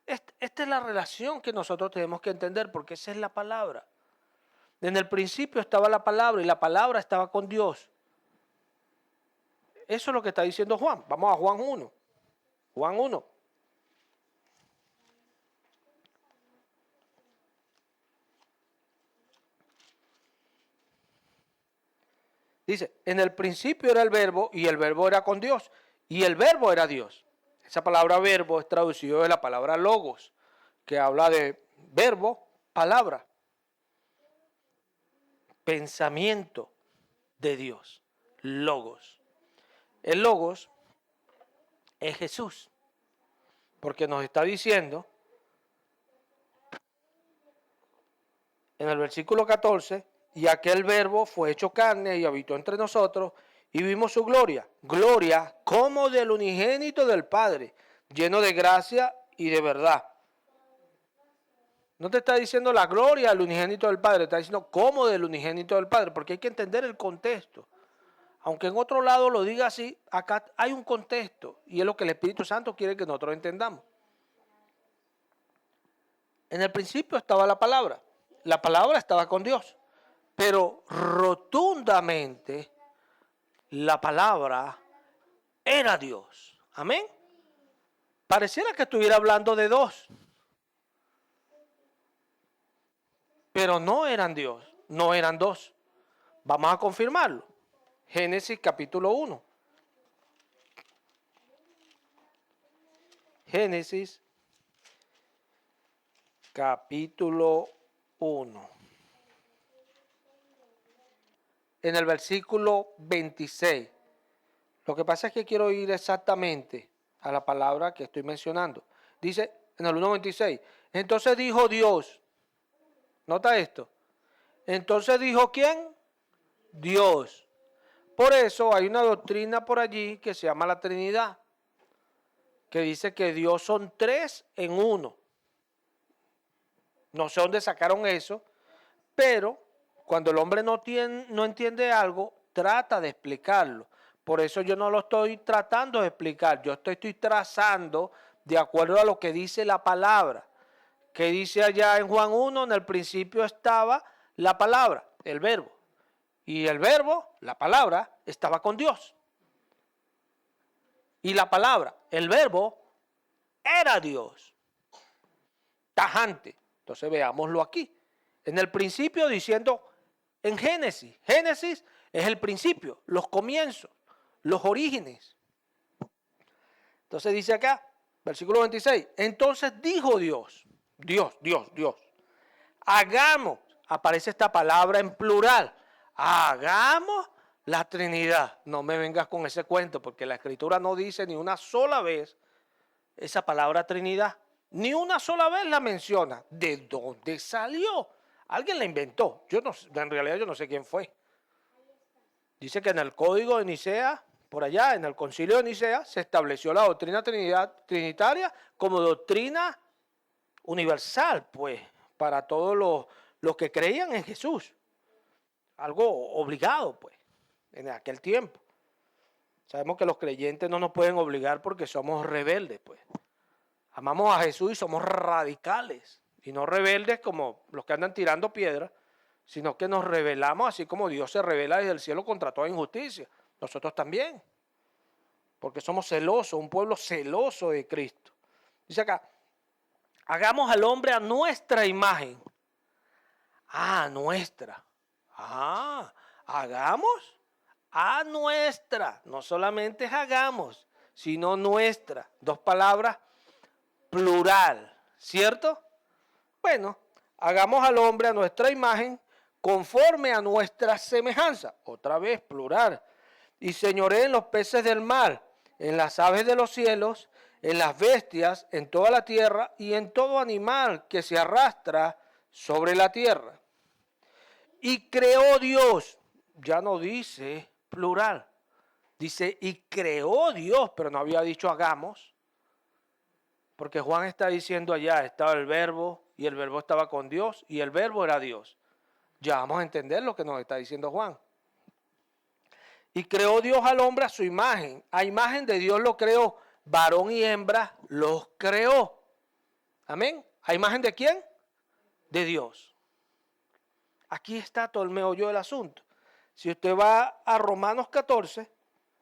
Esta es la relación que nosotros tenemos que entender, porque esa es la palabra. En el principio estaba la palabra y la palabra estaba con Dios. Eso es lo que está diciendo Juan. Vamos a Juan 1. Juan 1. Dice, en el principio era el verbo y el verbo era con Dios y el verbo era Dios. Esa palabra verbo es traducido de la palabra logos, que habla de verbo, palabra, pensamiento de Dios, logos. El logos es Jesús, porque nos está diciendo en el versículo 14, y aquel verbo fue hecho carne y habitó entre nosotros y vimos su gloria. Gloria como del unigénito del Padre, lleno de gracia y de verdad. No te está diciendo la gloria del unigénito del Padre, está diciendo como del unigénito del Padre, porque hay que entender el contexto. Aunque en otro lado lo diga así, acá hay un contexto y es lo que el Espíritu Santo quiere que nosotros entendamos. En el principio estaba la palabra estaba con Dios, pero rotundamente la palabra era Dios. Amén. Pareciera que estuviera hablando de dos, pero no eran Dios, no eran dos. Vamos a confirmarlo. Génesis capítulo 1. Génesis capítulo 1. En el versículo 26. Lo que pasa es que quiero ir exactamente a la palabra que estoy mencionando. Dice en el 1.26. Entonces dijo Dios. Nota esto. Entonces dijo ¿quién? Dios. Por eso hay una doctrina por allí que se llama la Trinidad, que dice que Dios son tres en uno. No sé dónde sacaron eso, pero cuando el hombre no entiende algo, trata de explicarlo. Por eso yo no lo estoy tratando de explicar, yo estoy trazando de acuerdo a lo que dice la palabra. Que dice allá en Juan 1, en el principio estaba la palabra, el verbo. Y el verbo, la palabra, estaba con Dios. Y la palabra, el verbo, era Dios. Tajante. Entonces veámoslo aquí. En el principio diciendo en Génesis. Génesis es el principio, los comienzos, los orígenes. Entonces dice acá, versículo 26. Entonces dijo Dios. Dios. Hagamos, aparece esta palabra en plural. Hagamos la Trinidad. No me vengas con ese cuento porque la Escritura no dice ni una sola vez esa palabra Trinidad. Ni una sola vez la menciona. ¿De dónde salió? Alguien la inventó. Yo no, en realidad yo no sé quién fue. Dice que en el Código de Nicea, por allá, en el Concilio de Nicea, se estableció la doctrina trinitaria como doctrina universal, pues, para todos los que creían en Jesús. Algo obligado, pues, en aquel tiempo. Sabemos que los creyentes no nos pueden obligar porque somos rebeldes, pues. Amamos a Jesús y somos radicales, y no rebeldes como los que andan tirando piedras, sino que nos rebelamos así como Dios se revela desde el cielo contra toda injusticia. Nosotros también, porque somos celosos, un pueblo celoso de Cristo. Dice acá, hagamos al hombre a nuestra imagen. Nuestra. Hagamos a nuestra. No solamente hagamos, sino nuestra. Dos palabras, plural, ¿cierto? Bueno, hagamos al hombre a nuestra imagen, conforme a nuestra semejanza. Otra vez, plural. Y señoree en los peces del mar, en las aves de los cielos, en las bestias, en toda la tierra y en todo animal que se arrastra sobre la tierra. Y creó Dios, ya no dice plural, dice y creó Dios, pero no había dicho hagamos, porque Juan está diciendo allá, estaba el verbo y el verbo estaba con Dios y el verbo era Dios. Ya vamos a entender lo que nos está diciendo Juan. Y creó Dios al hombre a su imagen, a imagen de Dios lo creó, varón y hembra los creó. Amén. ¿A imagen de quién? De Dios. Aquí está todo el meollo del asunto. Si usted va a Romanos 14,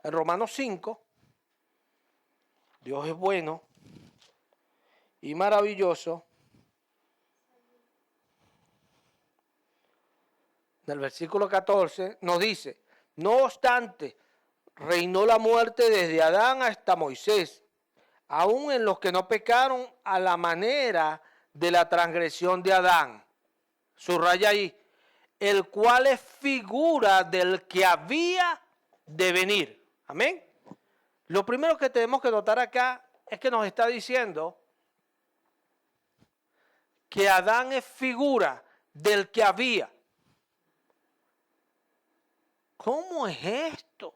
en Romanos 5, Dios es bueno y maravilloso. En el versículo 14 nos dice, no obstante, reinó la muerte desde Adán hasta Moisés, aun en los que no pecaron a la manera de la transgresión de Adán. Subraya ahí, el cual es figura del que había de venir. Amén. Lo primero que tenemos que notar acá es que nos está diciendo que Adán es figura del que había. ¿Cómo es esto?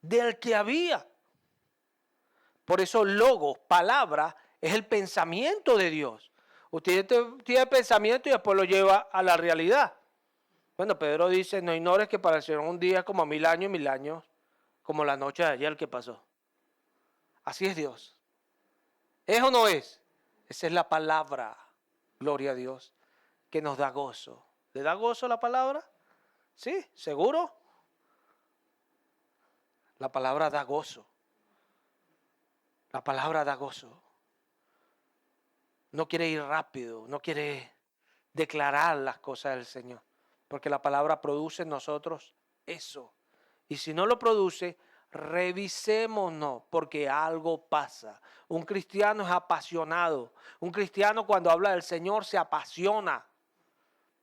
Del que había. Por eso logos, palabra, es el pensamiento de Dios. Usted tiene pensamiento y después lo lleva a la realidad. Bueno, Pedro dice, no ignores que para el Señor un día como 1000 años, como la noche de ayer que pasó. Así es Dios. ¿Es o no es? Esa es la palabra, gloria a Dios, que nos da gozo. ¿Le da gozo la palabra? ¿Sí? ¿Seguro? La palabra da gozo. La palabra da gozo. No quiere ir rápido, no quiere declarar las cosas del Señor, porque la palabra produce en nosotros eso. Y si no lo produce, revisémonos, porque algo pasa. Un cristiano es apasionado. Un cristiano cuando habla del Señor se apasiona,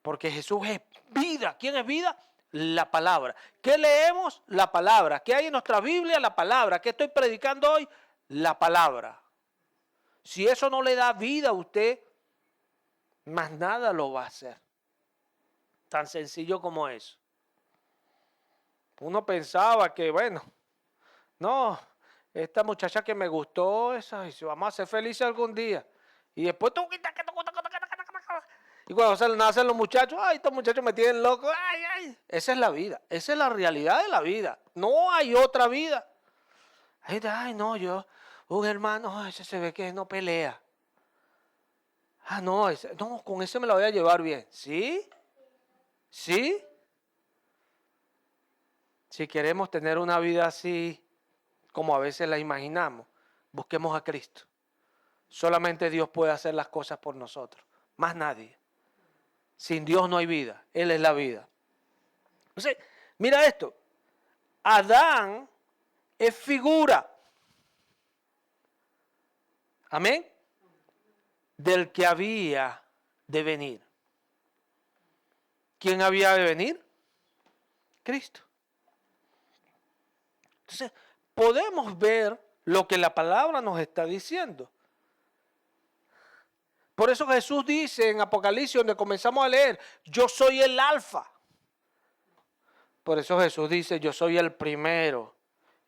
porque Jesús es vida. ¿Quién es vida? La palabra. ¿Qué leemos? La palabra. ¿Qué hay en nuestra Biblia? La palabra. ¿Qué estoy predicando hoy? La palabra. Si eso no le da vida a usted, más nada lo va a hacer. Tan sencillo como eso. Uno pensaba que, bueno, no, esta muchacha que me gustó, esa, vamos a ser felices algún día. Y después, y cuando se nacen los muchachos, ay, estos muchachos me tienen loco, ay, ay. Esa es la vida, esa es la realidad de la vida. No hay otra vida. Ay, no, un hermano, ese se ve que no pelea. No, con ese me la voy a llevar bien. ¿Sí? ¿Sí? Si queremos tener una vida así, como a veces la imaginamos, busquemos a Cristo. Solamente Dios puede hacer las cosas por nosotros, más nadie. Sin Dios no hay vida, Él es la vida. Entonces, mira esto, Adán es figura, amén, del que había de venir. ¿Quién había de venir? Cristo. Entonces, podemos ver lo que la palabra nos está diciendo. Por eso Jesús dice en Apocalipsis, donde comenzamos a leer, yo soy el alfa. Por eso Jesús dice, yo soy el primero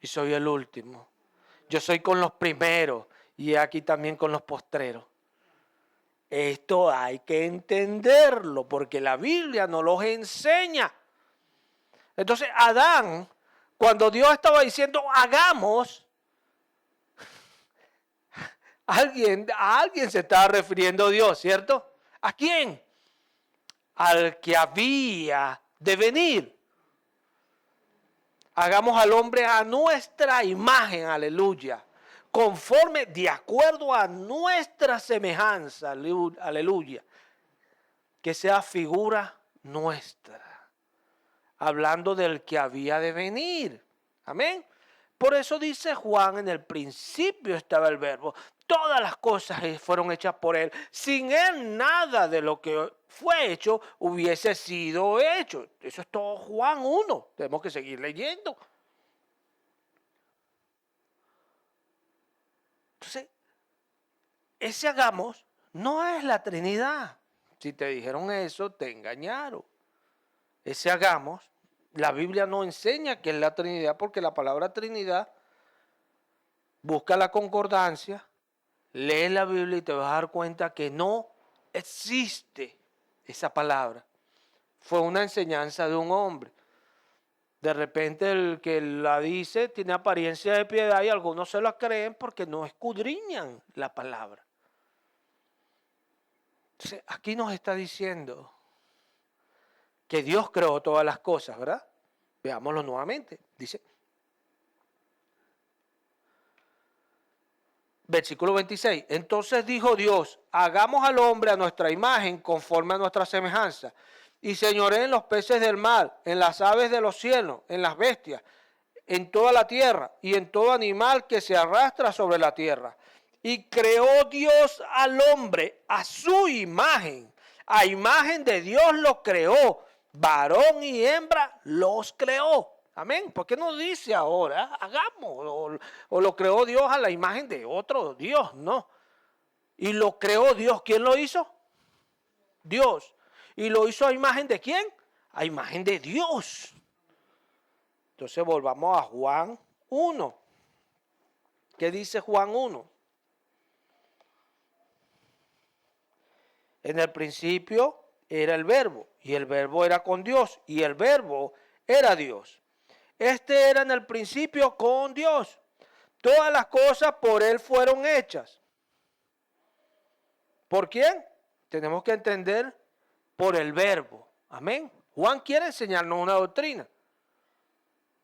y soy el último. Yo soy con los primeros y aquí también con los postreros. Esto hay que entenderlo porque la Biblia nos los enseña. Entonces Adán, cuando Dios estaba diciendo hagamos, a alguien se estaba refiriendo Dios, ¿cierto? ¿A quién? Al que había de venir. Hagamos al hombre a nuestra imagen, aleluya. Conforme, de acuerdo a nuestra semejanza, aleluya. Que sea figura nuestra. Hablando del que había de venir. Amén. Por eso dice Juan, en el principio estaba el verbo. Todas las cosas fueron hechas por él. Sin él nada de lo que fue hecho hubiese sido hecho. Eso es todo Juan 1. Tenemos que seguir leyendo. Entonces, ese hagamos no es la Trinidad. Si te dijeron eso, te engañaron. Ese hagamos, la Biblia no enseña que es la Trinidad, porque la palabra Trinidad, busca la concordancia, lee la Biblia y te vas a dar cuenta que no existe esa palabra. Fue una enseñanza de un hombre. De repente el que la dice tiene apariencia de piedad y algunos se la creen porque no escudriñan la palabra. Entonces, aquí nos está diciendo que Dios creó todas las cosas, ¿verdad? Veámoslo nuevamente. Dice, versículo 26. Entonces dijo Dios, hagamos al hombre a nuestra imagen conforme a nuestra semejanza. Y señoré en los peces del mar, en las aves de los cielos, en las bestias, en toda la tierra y en todo animal que se arrastra sobre la tierra. Y creó Dios al hombre a su imagen. A imagen de Dios lo creó. Varón y hembra los creó. Amén. ¿Por qué no dice ahora hagamos? O lo creó Dios a la imagen de otro Dios. No. Y lo creó Dios. ¿Quién lo hizo? Dios. ¿Y lo hizo a imagen de quién? A imagen de Dios. Entonces volvamos a Juan 1. ¿Qué dice Juan 1? En el principio era el verbo, y el verbo era con Dios, y el verbo era Dios. Este era en el principio con Dios. Todas las cosas por él fueron hechas. ¿Por quién? Tenemos que entender por el verbo. Amén. Juan quiere enseñarnos una doctrina.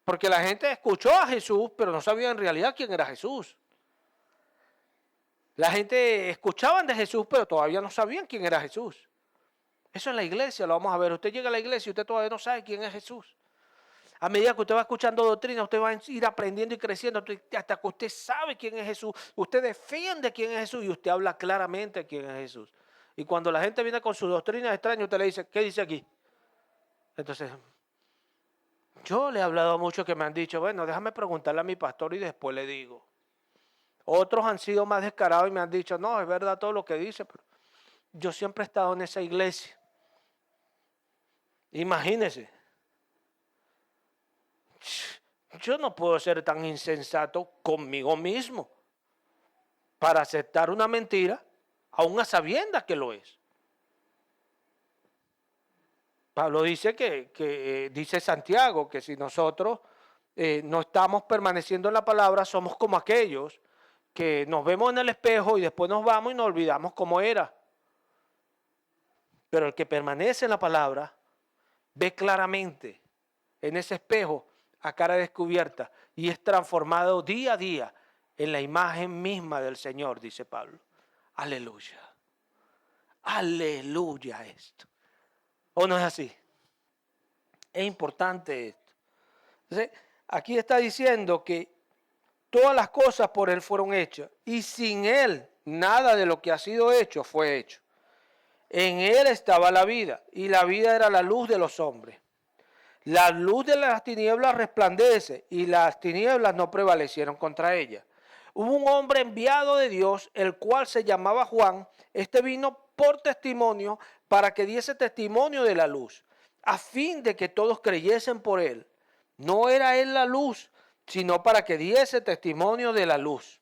Porque la gente escuchó a Jesús, pero no sabía en realidad quién era Jesús. La gente escuchaban de Jesús, pero todavía no sabían quién era Jesús. Eso en la iglesia lo vamos a ver. Usted llega a la iglesia y usted todavía no sabe quién es Jesús. A medida que usted va escuchando doctrina, usted va a ir aprendiendo y creciendo hasta que usted sabe quién es Jesús. Usted defiende quién es Jesús y usted habla claramente quién es Jesús. Y cuando la gente viene con sus doctrinas extrañas, usted le dice, ¿qué dice aquí? Entonces, yo le he hablado a muchos que me han dicho, bueno, déjame preguntarle a mi pastor y después le digo. Otros han sido más descarados y me han dicho, no, es verdad todo lo que dice, pero yo siempre he estado en esa iglesia. Imagínese. Yo no puedo ser tan insensato conmigo mismo para aceptar una mentira, aún a sabiendas que lo es. Pablo dice dice Santiago, que si nosotros no estamos permaneciendo en la palabra, somos como aquellos que nos vemos en el espejo y después nos vamos y nos olvidamos cómo era. Pero el que permanece en la palabra ve claramente en ese espejo a cara descubierta y es transformado día a día en la imagen misma del Señor, dice Pablo. Aleluya. Aleluya esto. ¿O no es así? Es importante esto. Entonces, aquí está diciendo que todas las cosas por Él fueron hechas y sin Él nada de lo que ha sido hecho fue hecho. En Él estaba la vida y la vida era la luz de los hombres. La luz de las tinieblas resplandece y las tinieblas no prevalecieron contra ella. Hubo un hombre enviado de Dios, el cual se llamaba Juan. Este vino por testimonio para que diese testimonio de la luz, a fin de que todos creyesen por él. No era él la luz, sino para que diese testimonio de la luz.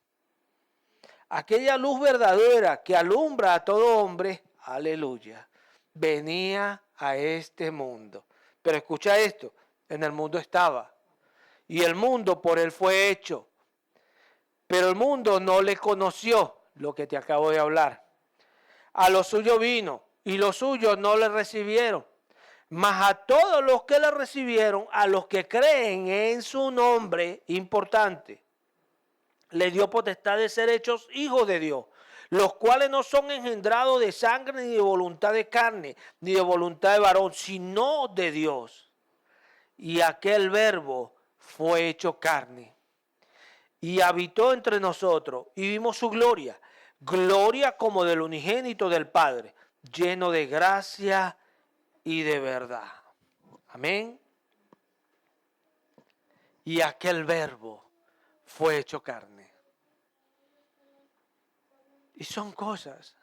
Aquella luz verdadera que alumbra a todo hombre, aleluya, venía a este mundo. Pero escucha esto, en el mundo estaba, y el mundo por él fue hecho, pero el mundo no le conoció, lo que te acabo de hablar. A lo suyo vino, y los suyos no le recibieron. Mas a todos los que le recibieron, a los que creen en su nombre, importante, le dio potestad de ser hechos hijos de Dios, los cuales no son engendrados de sangre, ni de voluntad de carne, ni de voluntad de varón, sino de Dios. Y aquel verbo fue hecho carne, y habitó entre nosotros, y vimos su gloria, gloria como del unigénito del Padre, lleno de gracia y de verdad. Amén. Y aquel verbo fue hecho carne. Y son cosas.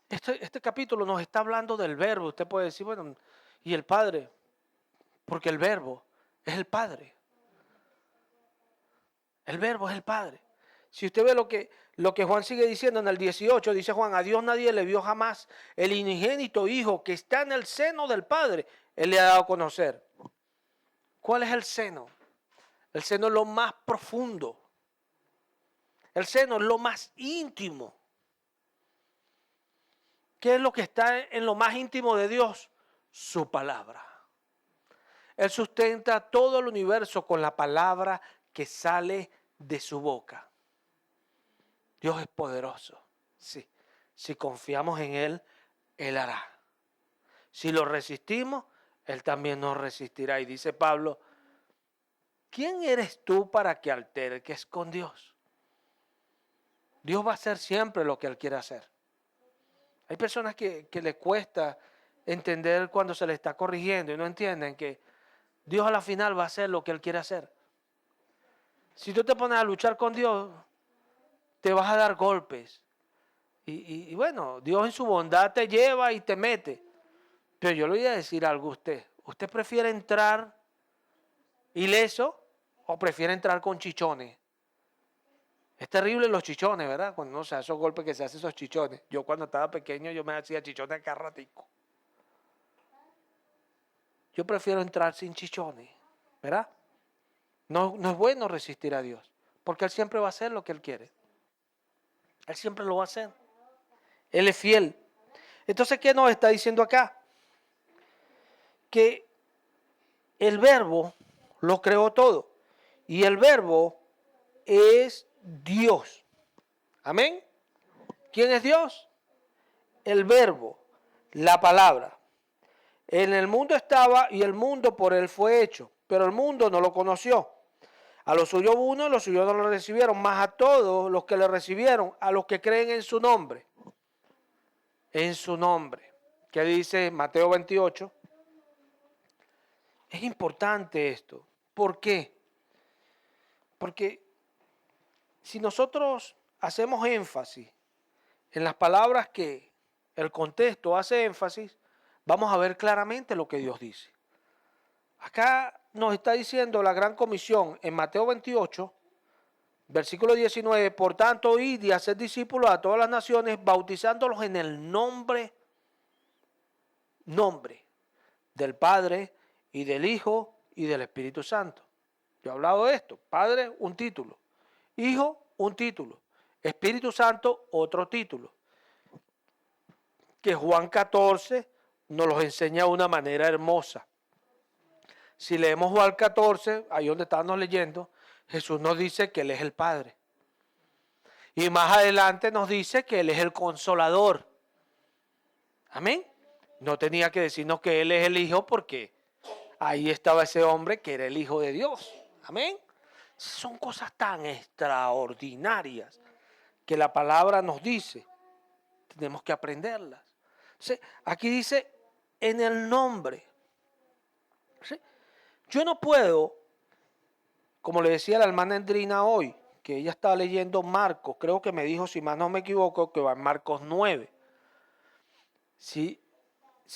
Este capítulo nos está hablando del verbo. Usted puede decir, bueno, ¿y el Padre? Porque el verbo es el Padre. El verbo es el Padre. Si usted ve lo que Juan sigue diciendo en el 18, dice Juan, a Dios nadie le vio jamás. El unigénito Hijo que está en el seno del Padre, Él le ha dado a conocer. ¿Cuál es el seno? El seno es lo más profundo. El seno es lo más íntimo. ¿Qué es lo que está en lo más íntimo de Dios? Su palabra. Él sustenta todo el universo con la palabra que sale de su boca. Dios es poderoso. Sí. Si confiamos en Él, Él hará. Si lo resistimos, Él también nos resistirá. Y dice Pablo, ¿quién eres tú para que alterques con Dios? Dios va a hacer siempre lo que Él quiere hacer. Hay personas que les cuesta entender cuando se les está corrigiendo y no entienden que Dios a la final va a hacer lo que Él quiere hacer. Si tú te pones a luchar con Dios, te vas a dar golpes. Y bueno, Dios en su bondad te lleva y te mete. Pero yo le voy a decir algo a usted. ¿Usted prefiere entrar ileso o prefiere entrar con chichones? Es terrible los chichones, ¿verdad? Cuando uno se hace esos golpes que se hacen esos chichones. Yo cuando estaba pequeño yo me hacía chichones cada ratico. Yo prefiero entrar sin chichones, ¿verdad? No es bueno resistir a Dios, porque Él siempre va a hacer lo que Él quiere. Él siempre lo va a hacer. Él es fiel. Entonces, ¿qué nos está diciendo acá? Que el verbo lo creó todo. Y el verbo es Dios. Amén. ¿Quién es Dios? El verbo, la palabra. En el mundo estaba y el mundo por él fue hecho, pero el mundo no lo conoció. A los suyos uno, los suyos no lo recibieron, más a todos los que le recibieron, a los que creen en su nombre. En su nombre. ¿Qué dice Mateo 28? Es importante esto. ¿Por qué? Porque si nosotros hacemos énfasis en las palabras que el contexto hace énfasis, vamos a ver claramente lo que Dios dice. Acá nos está diciendo la gran comisión en Mateo 28, versículo 19, por tanto, id y haced discípulos a todas las naciones, bautizándolos en el nombre del Padre y del Hijo y del Espíritu Santo. Yo he hablado de esto. Padre, un título. Hijo, un título. Espíritu Santo, otro título. Que Juan 14 nos los enseña de una manera hermosa. Si leemos Juan 14, ahí donde estamos leyendo, Jesús nos dice que Él es el Padre. Y más adelante nos dice que Él es el Consolador. Amén. No tenía que decirnos que Él es el Hijo porque ahí estaba ese hombre que era el Hijo de Dios. Amén. Son cosas tan extraordinarias que la palabra nos dice. Tenemos que aprenderlas. ¿Sí? Aquí dice en el nombre. ¿Sí? Yo no puedo, como le decía la hermana Endrina hoy, que ella estaba leyendo Marcos, creo que me dijo, si más no me equivoco, que va en Marcos 9. Si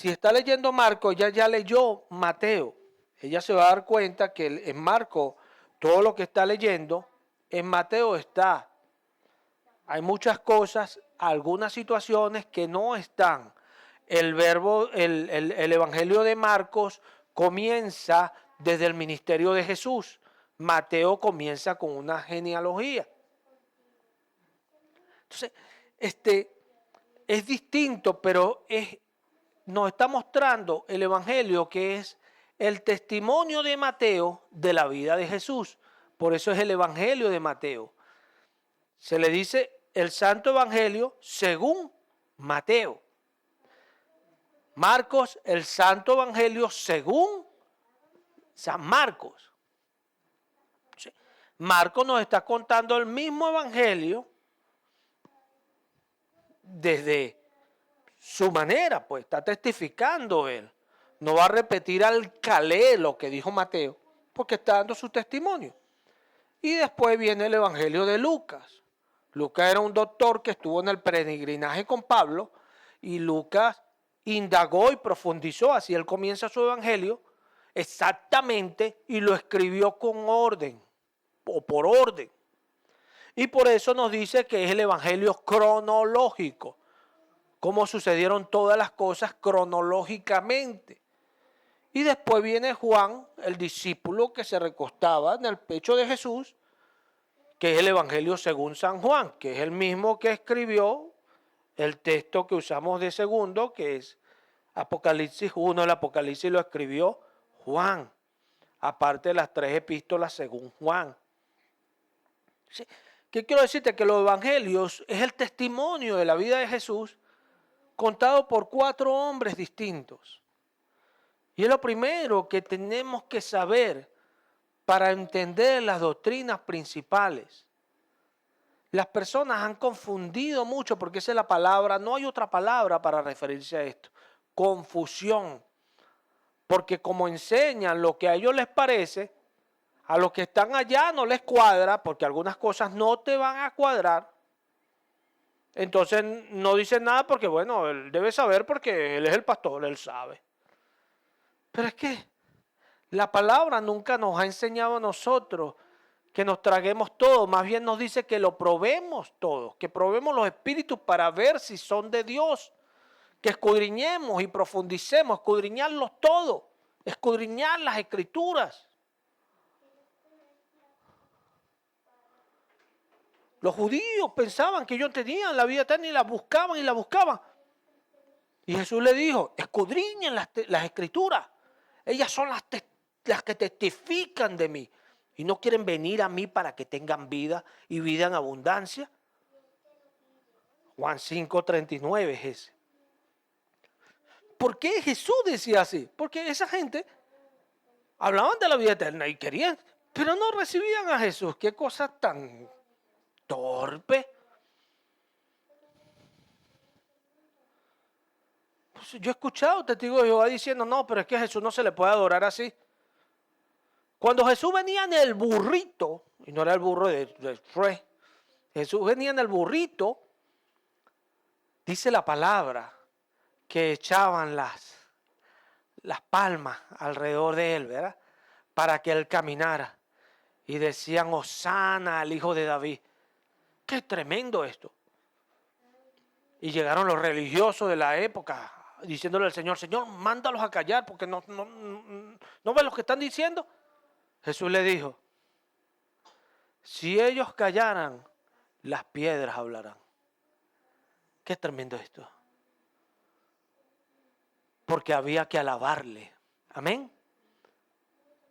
está leyendo Marcos, ella ya leyó Mateo. Ella se va a dar cuenta que en Marcos, todo lo que está leyendo, en Mateo está. Hay muchas cosas, algunas situaciones que no están. El Evangelio de Marcos comienza desde el ministerio de Jesús. Mateo comienza con una genealogía. Entonces, es distinto, pero nos está mostrando el Evangelio que es el testimonio de Mateo de la vida de Jesús. Por eso es el Evangelio de Mateo. Se le dice el Santo Evangelio según Mateo. Marcos, el Santo Evangelio según San Marcos. Marcos nos está contando el mismo Evangelio desde su manera, pues está testificando él. No va a repetir al calé lo que dijo Mateo, porque está dando su testimonio. Y después viene el Evangelio de Lucas. Lucas era un doctor que estuvo en el peregrinaje con Pablo y Lucas indagó y profundizó, así él comienza su Evangelio exactamente y lo escribió con orden o por orden. Y por eso nos dice que es el Evangelio cronológico, cómo sucedieron todas las cosas cronológicamente. Y después viene Juan, el discípulo que se recostaba en el pecho de Jesús, que es el Evangelio según San Juan, que es el mismo que escribió el texto que usamos de segundo, que es Apocalipsis 1, el Apocalipsis lo escribió Juan, aparte de las 3 epístolas según Juan. ¿Sí? ¿Qué quiero decirte? Que los evangelios es el testimonio de la vida de Jesús contado por 4 hombres distintos. Y es lo primero que tenemos que saber para entender las doctrinas principales. Las personas han confundido mucho, porque esa es la palabra, no hay otra palabra para referirse a esto, confusión. Porque como enseñan lo que a ellos les parece, a los que están allá no les cuadra, porque algunas cosas no te van a cuadrar. Entonces no dicen nada porque, bueno, él debe saber porque él es el pastor, él sabe. Pero es que la palabra nunca nos ha enseñado a nosotros que nos traguemos todo, más bien nos dice que lo probemos todo, que probemos los espíritus para ver si son de Dios, que escudriñemos y profundicemos, escudriñarlos todo, escudriñar las escrituras. Los judíos pensaban que ellos tenían la vida eterna y la buscaban y la buscaban. Y Jesús le dijo, escudriñen las escrituras. Ellas son las que testifican de mí. Y no quieren venir a mí para que tengan vida y vida en abundancia. Juan 5:39 es ese. ¿Por qué Jesús decía así? Porque esa gente hablaban de la vida eterna y querían, pero no recibían a Jesús. Qué cosa tan torpe. Pues yo he escuchado testigos de Jehová diciendo, no, pero es que a Jesús no se le puede adorar así. Cuando Jesús venía en el burrito, y no era el burro de Fred, Jesús venía en el burrito, dice la palabra, que echaban las palmas alrededor de él, ¿verdad? Para que él caminara. Y decían, Hosana al hijo de David. ¡Qué tremendo esto! Y llegaron los religiosos de la época diciéndole al Señor, Señor, mándalos a callar porque no ven lo que están diciendo. Jesús le dijo, si ellos callaran, las piedras hablarán. Qué tremendo esto. Porque había que alabarle. Amén.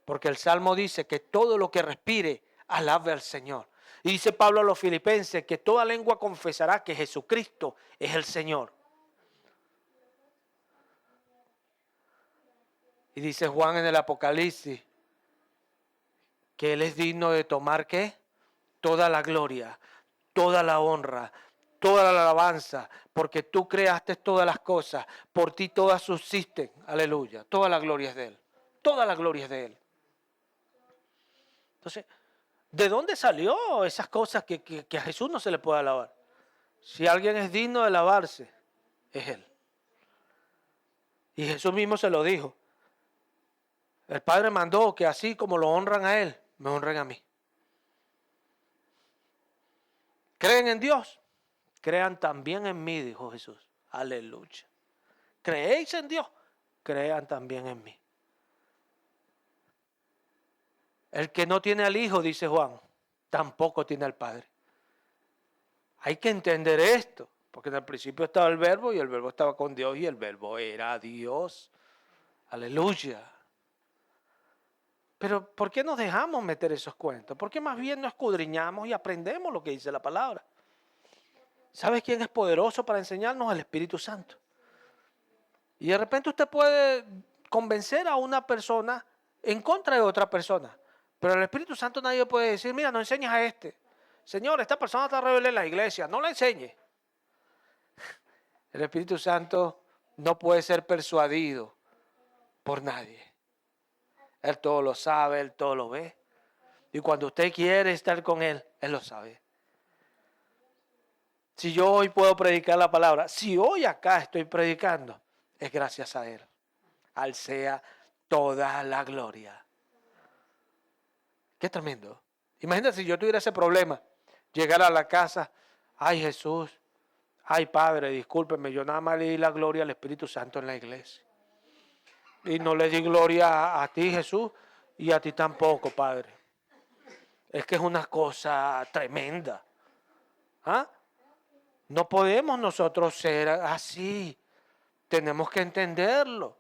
Porque el Salmo dice que todo lo que respire, alabe al Señor. Y dice Pablo a los filipenses que toda lengua confesará que Jesucristo es el Señor. Y dice Juan en el Apocalipsis que Él es digno de tomar, ¿qué? Toda la gloria, toda la honra, toda la alabanza, porque tú creaste todas las cosas, por ti todas subsisten, aleluya, toda la gloria es de Él, toda la gloria es de Él. Entonces, ¿De dónde salió esas cosas que a Jesús no se le puede alabar? Si alguien es digno de alabarse, es Él. Y Jesús mismo se lo dijo. El Padre mandó que así como lo honran a Él, me honren a mí. ¿Creen en Dios? Crean también en mí, dijo Jesús. Aleluya. ¿Creéis en Dios? Crean también en mí. El que no tiene al Hijo, dice Juan, tampoco tiene al Padre. Hay que entender esto, porque en el principio estaba el Verbo y el Verbo estaba con Dios y el Verbo era Dios. Aleluya. Pero ¿por qué nos dejamos meter esos cuentos? ¿Por qué más bien no escudriñamos y aprendemos lo que dice la palabra? ¿Sabes quién es poderoso para enseñarnos? El Espíritu Santo. Y de repente usted puede convencer a una persona en contra de otra persona. Pero el Espíritu Santo nadie puede decir, mira, no enseñes a este. Señor, esta persona está rebelde en la iglesia, no la enseñe. El Espíritu Santo no puede ser persuadido por nadie. Él todo lo sabe, Él todo lo ve. Y cuando usted quiere estar con Él, Él lo sabe. Si yo hoy puedo predicar la palabra, si hoy acá estoy predicando, es gracias a Él. Al sea toda la gloria. Qué tremendo. Imagínate si yo tuviera ese problema. Llegar a la casa, ay Jesús, ay Padre, discúlpeme, yo nada más le di la gloria al Espíritu Santo en la iglesia. Y no le di gloria a ti, Jesús, y a ti tampoco, Padre. Es que es una cosa tremenda. ¿Ah? No podemos nosotros ser así. Tenemos que entenderlo.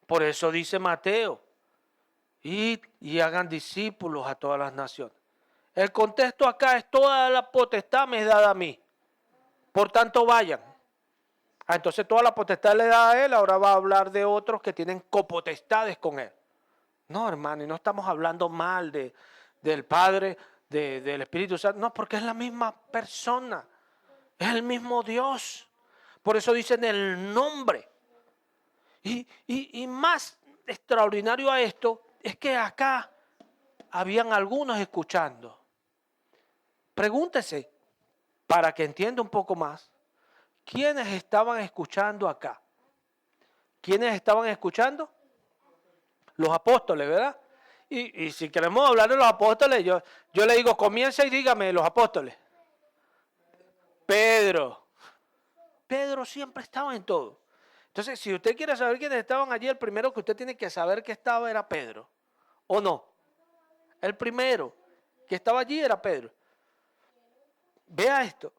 Por eso dice Mateo, id y hagan discípulos a todas las naciones. El contexto acá es toda la potestad me es dada a mí. Por tanto vayan. Entonces toda la potestad le da a Él, ahora va a hablar de otros que tienen copotestades con Él. No, hermano, y no estamos hablando mal del Padre, del Espíritu Santo. No, porque es la misma persona. Es el mismo Dios. Por eso dicen el nombre. Y más extraordinario a esto es que acá habían algunos escuchando. Pregúntese, para que entienda un poco más, ¿quiénes estaban escuchando acá? ¿Quiénes estaban escuchando? Los apóstoles, ¿verdad? Y si queremos hablar de los apóstoles, yo le digo, comienza y dígame los apóstoles. Pedro. Pedro siempre estaba en todo. Entonces, si usted quiere saber quiénes estaban allí, el primero que usted tiene que saber que estaba era Pedro. ¿O no? El primero que estaba allí era Pedro. Vea esto.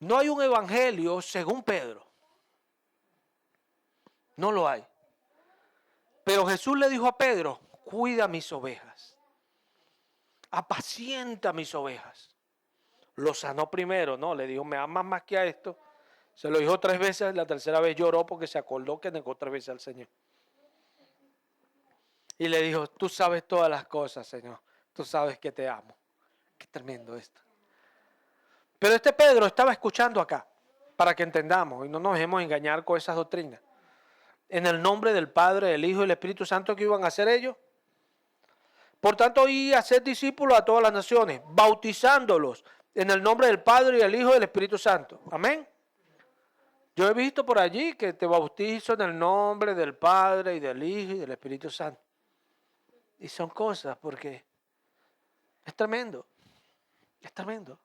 No hay un evangelio según Pedro. No lo hay. Pero Jesús le dijo a Pedro, cuida mis ovejas. Apacienta mis ovejas. Lo sanó primero, ¿no? Le dijo, me amas más que a esto. Se lo dijo 3 veces, la tercera vez lloró porque se acordó que negó 3 veces al Señor. Y le dijo, tú sabes todas las cosas, Señor. Tú sabes que te amo. Qué tremendo esto. Pero este Pedro estaba escuchando acá, para que entendamos y no nos dejemos engañar con esas doctrinas. En el nombre del Padre, del Hijo y del Espíritu Santo, ¿qué iban a hacer ellos? Por tanto, y hacer discípulos a todas las naciones, bautizándolos en el nombre del Padre y del Hijo y del Espíritu Santo. Amén. Yo he visto por allí que te bautizo en el nombre del Padre y del Hijo y del Espíritu Santo. Y son cosas porque es tremendo. Es tremendo.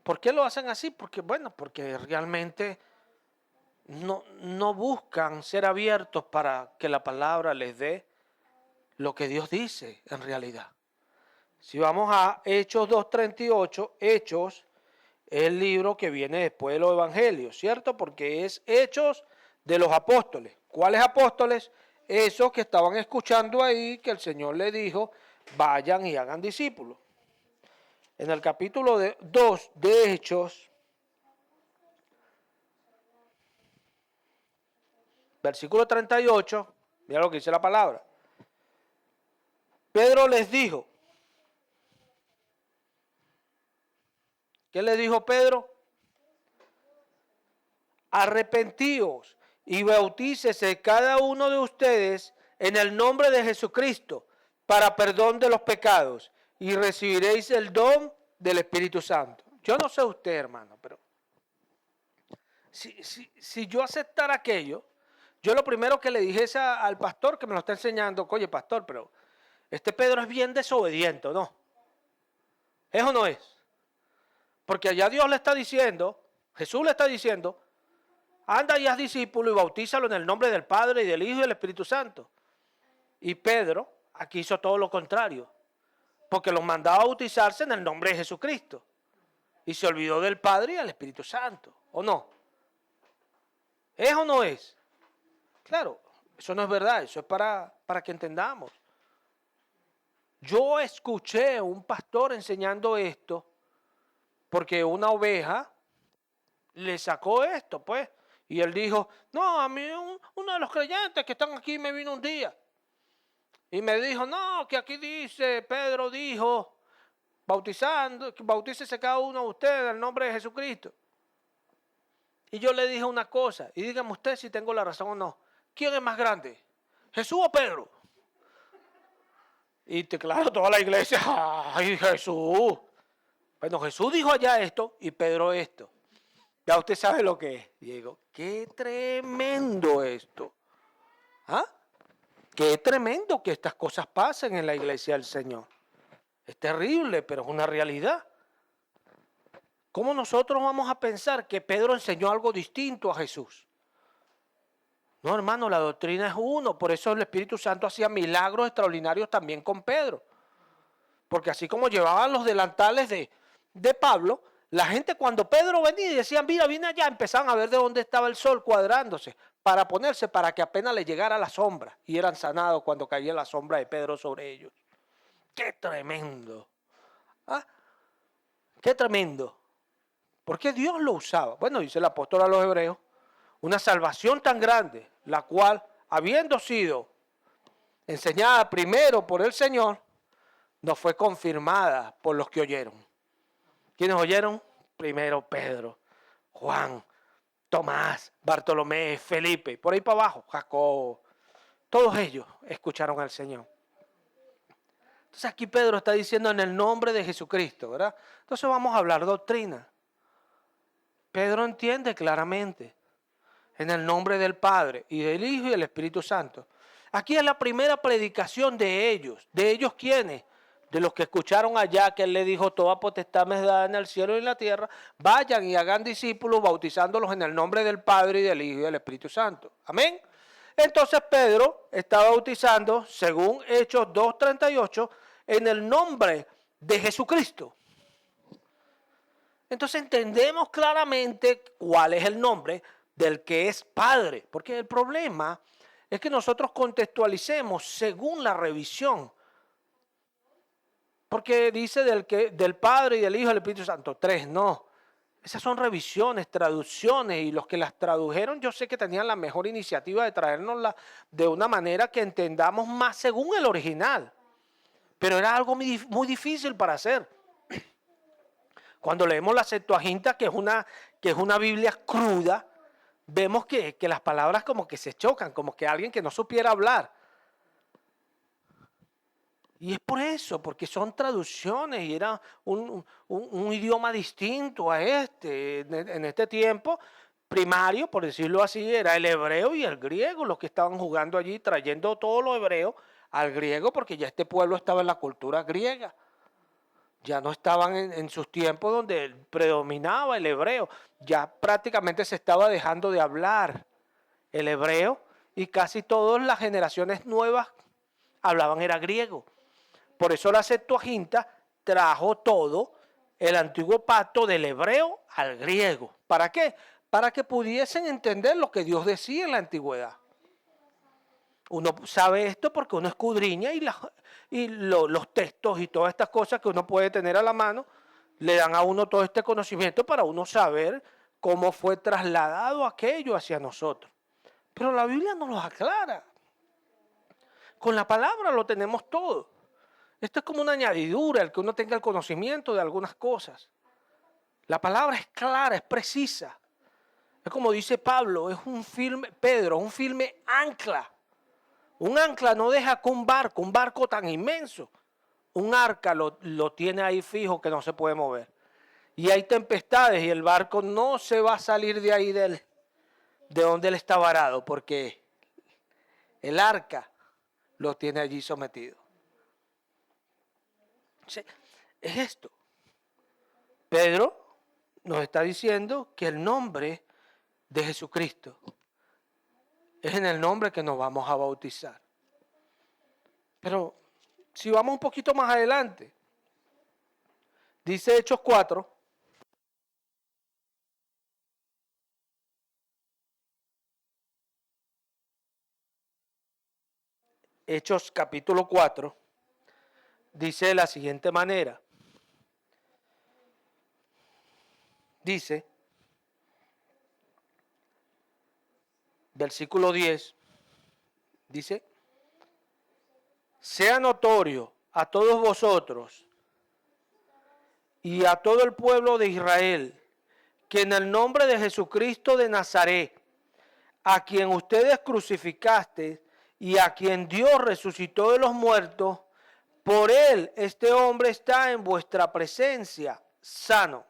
¿Por qué lo hacen así? Porque realmente no buscan ser abiertos para que la palabra les dé lo que Dios dice en realidad. Si vamos a Hechos 2:38, Hechos es el libro que viene después de los evangelios, ¿cierto? Porque es Hechos de los apóstoles. ¿Cuáles apóstoles? Esos que estaban escuchando ahí que el Señor le dijo, vayan y hagan discípulos. En el capítulo 2 de Hechos, versículo 38, mira lo que dice la palabra. Pedro les dijo, ¿qué le dijo Pedro? Arrepentíos y bautícese cada uno de ustedes en el nombre de Jesucristo para perdón de los pecados y recibiréis el don del Espíritu Santo. Yo no sé usted, hermano, pero si yo aceptara aquello, yo lo primero que le dije es al pastor que me lo está enseñando, oye, pastor, pero este Pedro es bien desobediente, ¿no? ¿Es o no es? Porque allá Dios le está diciendo, Jesús le está diciendo, anda y haz discípulo y bautízalo en el nombre del Padre y del Hijo y del Espíritu Santo. Y Pedro aquí hizo todo lo contrario, porque los mandaba a bautizarse en el nombre de Jesucristo. Y se olvidó del Padre y del Espíritu Santo, ¿o no? ¿Es o no es? Claro, eso no es verdad, eso es para que entendamos. Yo escuché a un pastor enseñando esto, porque una oveja le sacó esto, pues. Y él dijo, no, a mí uno de los creyentes que están aquí me vino un día. Y me dijo, no, que aquí dice, Pedro dijo, bautícese cada uno de ustedes en el nombre de Jesucristo. Y yo le dije una cosa, y dígame usted si tengo la razón o no. ¿Quién es más grande? ¿Jesús o Pedro? Y claro, toda la iglesia, ¡ay, Jesús! Bueno, Jesús dijo allá esto y Pedro esto. Ya usted sabe lo que es. Diego, qué tremendo esto. ¿Ah? Qué tremendo que estas cosas pasen en la iglesia del Señor. Es terrible, pero es una realidad. ¿Cómo nosotros vamos a pensar que Pedro enseñó algo distinto a Jesús? No, hermano, la doctrina es uno. Por eso el Espíritu Santo hacía milagros extraordinarios también con Pedro. Porque así como llevaban los delantales de Pablo, la gente cuando Pedro venía y decían, mira, viene allá, empezaban a ver de dónde estaba el sol cuadrándose para ponerse, para que apenas le llegara la sombra. Y eran sanados cuando caía la sombra de Pedro sobre ellos. ¡Qué tremendo! ¿Ah? ¡Qué tremendo! ¿Por qué Dios lo usaba? Bueno, dice el apóstol a los hebreos, una salvación tan grande, la cual, habiendo sido enseñada primero por el Señor, no fue confirmada por los que oyeron. ¿Quiénes oyeron? Primero Pedro, Juan, Tomás, Bartolomé, Felipe, por ahí para abajo, Jacobo. Todos ellos escucharon al Señor. Entonces aquí Pedro está diciendo en el nombre de Jesucristo, ¿verdad? Entonces vamos a hablar doctrina. Pedro entiende claramente en el nombre del Padre y del Hijo y del Espíritu Santo. Aquí es la primera predicación de ellos. ¿De ellos quiénes? De los que escucharon allá que él le dijo, toda potestad me es dada en el cielo y en la tierra, vayan y hagan discípulos bautizándolos en el nombre del Padre y del Hijo y del Espíritu Santo. Amén. Entonces Pedro está bautizando, según Hechos 2:38, en el nombre de Jesucristo. Entonces entendemos claramente cuál es el nombre del que es Padre, porque el problema es que nosotros contextualicemos según la revisión. Porque dice del Padre y del Hijo y del Espíritu Santo, tres, no. Esas son revisiones, traducciones, y los que las tradujeron yo sé que tenían la mejor iniciativa de traérnosla de una manera que entendamos más según el original. Pero era algo muy difícil para hacer. Cuando leemos la Septuaginta, que es una Biblia cruda, vemos que las palabras como que se chocan, como que alguien que no supiera hablar. Y es por eso, porque son traducciones y era un idioma distinto a este. En este tiempo primario, por decirlo así, era el hebreo y el griego los que estaban jugando allí, trayendo todo lo hebreo al griego, porque ya este pueblo estaba en la cultura griega. Ya no estaban en sus tiempos donde predominaba el hebreo. Ya prácticamente se estaba dejando de hablar el hebreo y casi todas las generaciones nuevas hablaban era griego. Por eso la Septuaginta trajo todo el antiguo pacto del hebreo al griego. ¿Para qué? Para que pudiesen entender lo que Dios decía en la antigüedad. Uno sabe esto porque uno escudriña y los textos y todas estas cosas que uno puede tener a la mano le dan a uno todo este conocimiento para uno saber cómo fue trasladado aquello hacia nosotros. Pero la Biblia nos lo aclara. Con la palabra lo tenemos todo. Esto es como una añadidura, el que uno tenga el conocimiento de algunas cosas. La palabra es clara, es precisa. Es como dice Pablo, es un firme, Pedro, un firme ancla. Un ancla no deja que un barco tan inmenso, un arca lo tiene ahí fijo que no se puede mover. Y hay tempestades y el barco no se va a salir de ahí de donde él está varado, porque el arca lo tiene allí sometido. Es esto. Pedro nos está diciendo que el nombre de Jesucristo es en el nombre que nos vamos a bautizar. Pero si vamos un poquito más adelante, dice Hechos 4, Hechos capítulo 4, dice de la siguiente manera. Dice, versículo 10, dice, sea notorio a todos vosotros y a todo el pueblo de Israel que en el nombre de Jesucristo de Nazaret, a quien ustedes crucificaste y a quien Dios resucitó de los muertos, por él este hombre está en vuestra presencia sano.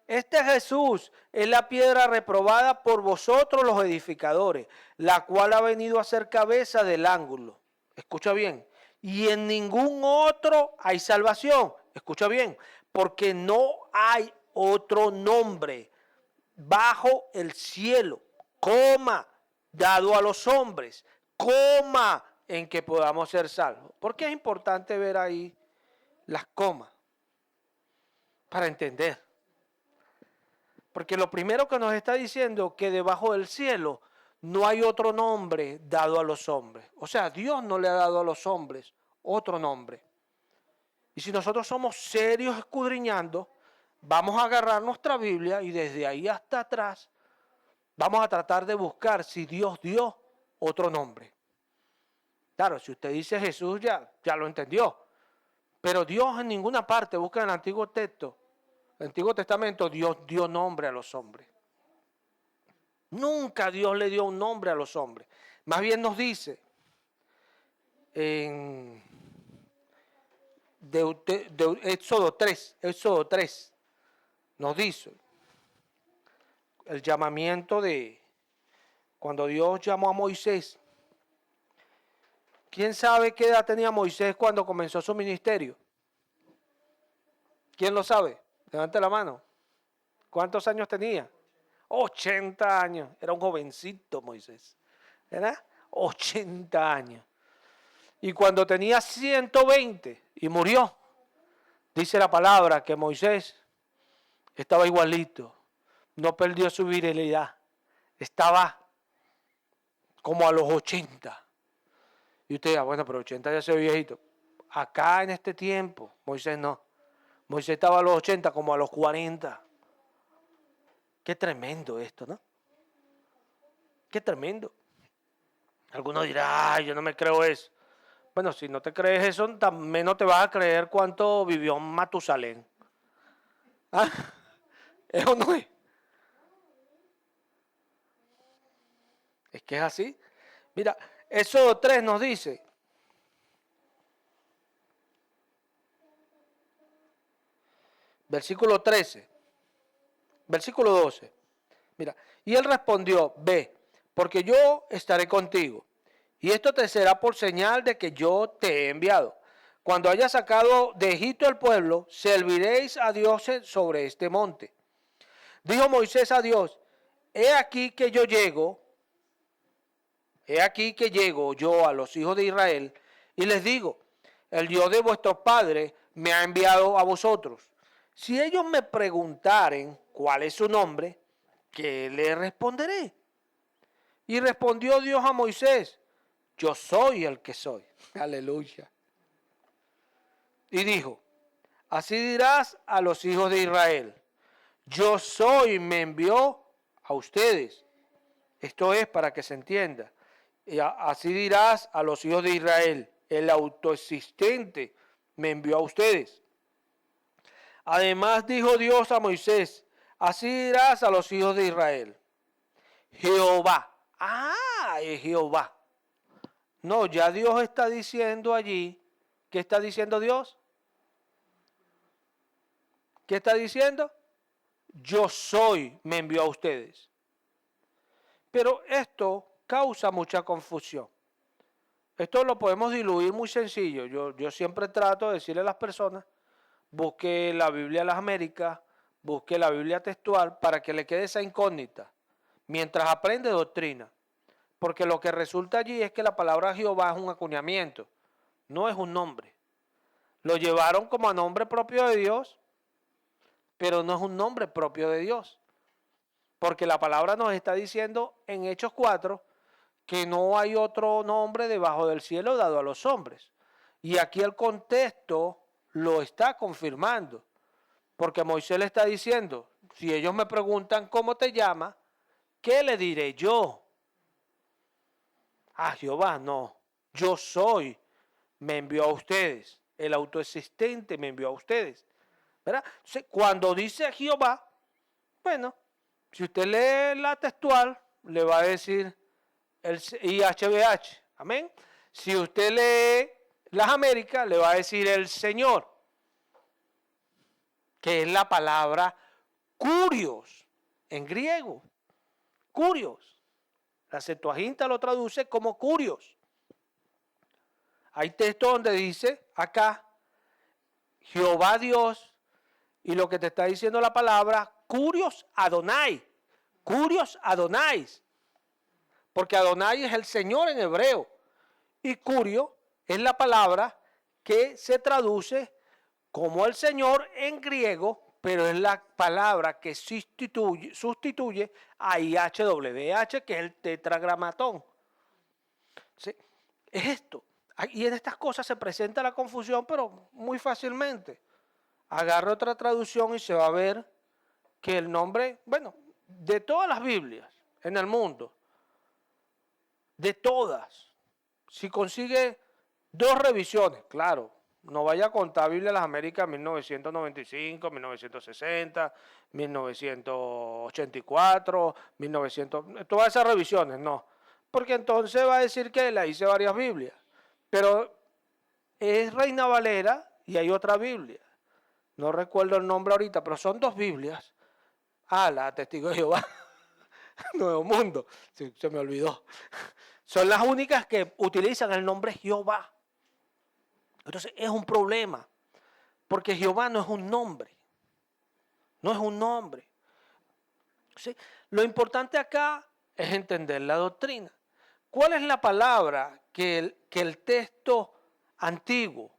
Este Jesús es la piedra reprobada por vosotros los edificadores, la cual ha venido a ser cabeza del ángulo. Escucha bien. Y en ningún otro hay salvación. Escucha bien. Porque no hay otro nombre bajo el cielo, dado a los hombres, en que podamos ser salvos. ¿Por qué es importante ver ahí las comas? Para entender. Porque lo primero que nos está diciendo que debajo del cielo no hay otro nombre dado a los hombres. O sea, Dios no le ha dado a los hombres otro nombre. Y si nosotros somos serios escudriñando, vamos a agarrar nuestra Biblia y desde ahí hasta atrás vamos a tratar de buscar si Dios dio otro nombre. Claro, si usted dice Jesús ya lo entendió. Pero Dios en ninguna parte, busca en el Antiguo Testamento, Dios dio nombre a los hombres. Nunca Dios le dio un nombre a los hombres. Más bien nos dice en Éxodo 3, nos dice el llamamiento de cuando Dios llamó a Moisés. ¿Quién sabe qué edad tenía Moisés cuando comenzó su ministerio? ¿Quién lo sabe? Levante la mano. ¿Cuántos años tenía? 80 años. Era un jovencito Moisés. ¿Verdad? 80 años. Y cuando tenía 120 y murió, dice la palabra que Moisés estaba igualito. No perdió su virilidad. Estaba como a los 80. Y usted dirá, bueno, pero 80 ya se ve viejito. Acá en este tiempo, Moisés no. Moisés estaba a los 80 como a los 40. Qué tremendo esto, ¿no? Qué tremendo. Algunos dirán, ay, yo no me creo eso. Bueno, si no te crees eso, menos te vas a creer cuánto vivió Matusalén. ¿Ah? ¿Eso no es? Es que es así. Mira, Éxodo 3 nos dice, versículo 13, versículo 12. Mira, y él respondió, ve, porque yo estaré contigo. Y esto te será por señal de que yo te he enviado. Cuando haya sacado de Egipto el pueblo, serviréis a Dios sobre este monte. Dijo Moisés a Dios, he aquí que yo llego yo a los hijos de Israel y les digo, el Dios de vuestros padres me ha enviado a vosotros. Si ellos me preguntaren cuál es su nombre, ¿qué le responderé? Y respondió Dios a Moisés, yo soy el que soy. Aleluya. Y dijo, así dirás a los hijos de Israel, yo soy, me envió a ustedes. Esto es para que se entienda. Y así dirás a los hijos de Israel, el autoexistente me envió a ustedes. Además dijo Dios a Moisés, así dirás a los hijos de Israel, Jehová, es Jehová, No, ya Dios está diciendo allí. ¿Qué está diciendo Dios? ¿Qué está diciendo? Yo soy, me envió a ustedes. Pero esto causa mucha confusión. Esto lo podemos diluir muy sencillo. Yo siempre trato de decirle a las personas, busque la Biblia de las Américas, busque la Biblia textual para que le quede esa incógnita, mientras aprende doctrina. Porque lo que resulta allí es que la palabra Jehová es un acuñamiento, no es un nombre. Lo llevaron como a nombre propio de Dios, pero no es un nombre propio de Dios. Porque la palabra nos está diciendo en Hechos 4 que no hay otro nombre debajo del cielo dado a los hombres. Y aquí el contexto lo está confirmando. Porque Moisés le está diciendo, si ellos me preguntan cómo te llamas, ¿qué le diré yo? A Jehová, no. Yo soy, me envió a ustedes. El autoexistente me envió a ustedes. ¿Verdad? Entonces, cuando dice Jehová, bueno, si usted lee la textual, le va a decir el IHBH. Amén. Si usted lee las Américas, le va a decir el Señor, que es la palabra curios en griego. Curios. La Septuaginta lo traduce como curios. Hay textos donde dice acá, Jehová Dios, y lo que te está diciendo la palabra, curios Adonai. Curios Adonais. Porque Adonai es el Señor en hebreo. Y curio es la palabra que se traduce como el Señor en griego, pero es la palabra que sustituye a IHWH, que es el tetragramatón. ¿Sí? Es esto. Y en estas cosas se presenta la confusión, pero muy fácilmente. Agarra otra traducción y se va a ver que el nombre, bueno, de todas las Biblias en el mundo, de todas, si consigue 2 revisiones, claro, no vaya a contar Biblia de las Américas 1995, 1960, 1984, 1900, todas esas revisiones, no. Porque entonces va a decir que la hice varias Biblias. Pero es Reina Valera y hay otra Biblia. No recuerdo el nombre ahorita, pero son 2 Biblias. Ah, la Testigo de Jehová. Nuevo Mundo. Sí, se me olvidó. Son las únicas que utilizan el nombre Jehová. Entonces es un problema. Porque Jehová no es un nombre. No es un nombre. ¿Sí? Lo importante acá es entender la doctrina. ¿Cuál es la palabra que el texto antiguo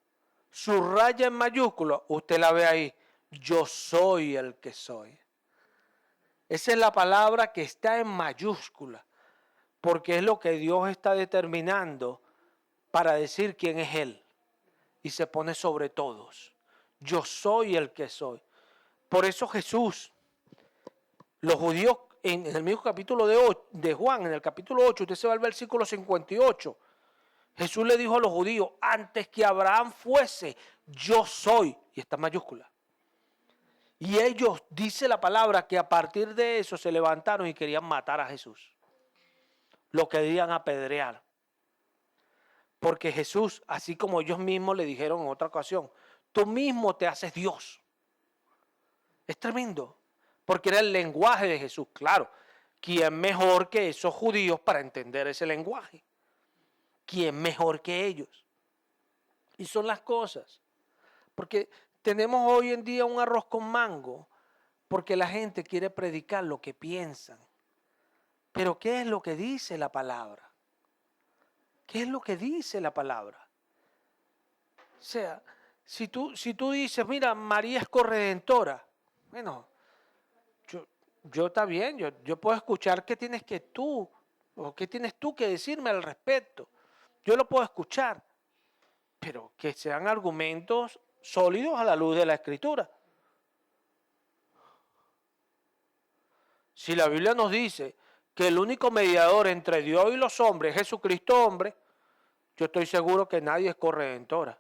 subraya en mayúscula? Usted la ve ahí. Yo soy el que soy. Esa es la palabra que está en mayúscula. Porque es lo que Dios está determinando para decir quién es Él. Y se pone sobre todos. Yo soy el que soy. Por eso Jesús, los judíos, en el mismo capítulo de Juan, en el capítulo 8, usted se va al versículo 58, Jesús le dijo a los judíos, antes que Abraham fuese, yo soy, y está en mayúscula. Y ellos, dice la palabra, que a partir de eso se levantaron y querían matar a Jesús. Lo querían apedrear. Porque Jesús, así como ellos mismos le dijeron en otra ocasión, tú mismo te haces Dios. Es tremendo. Porque era el lenguaje de Jesús, claro. ¿Quién mejor que esos judíos para entender ese lenguaje? ¿Quién mejor que ellos? Y son las cosas. Porque tenemos hoy en día un arroz con mango, porque la gente quiere predicar lo que piensan. Pero ¿qué es lo que dice la palabra? ¿Qué es lo que dice la palabra? O sea, si tú dices, mira, María es corredentora, bueno, yo está bien, yo puedo escuchar qué tienes que tú, o qué tienes tú que decirme al respecto. Yo lo puedo escuchar, pero que sean argumentos sólidos a la luz de la Escritura. Si la Biblia nos dice que el único mediador entre Dios y los hombres es Jesucristo hombre, yo estoy seguro que nadie es corredentora.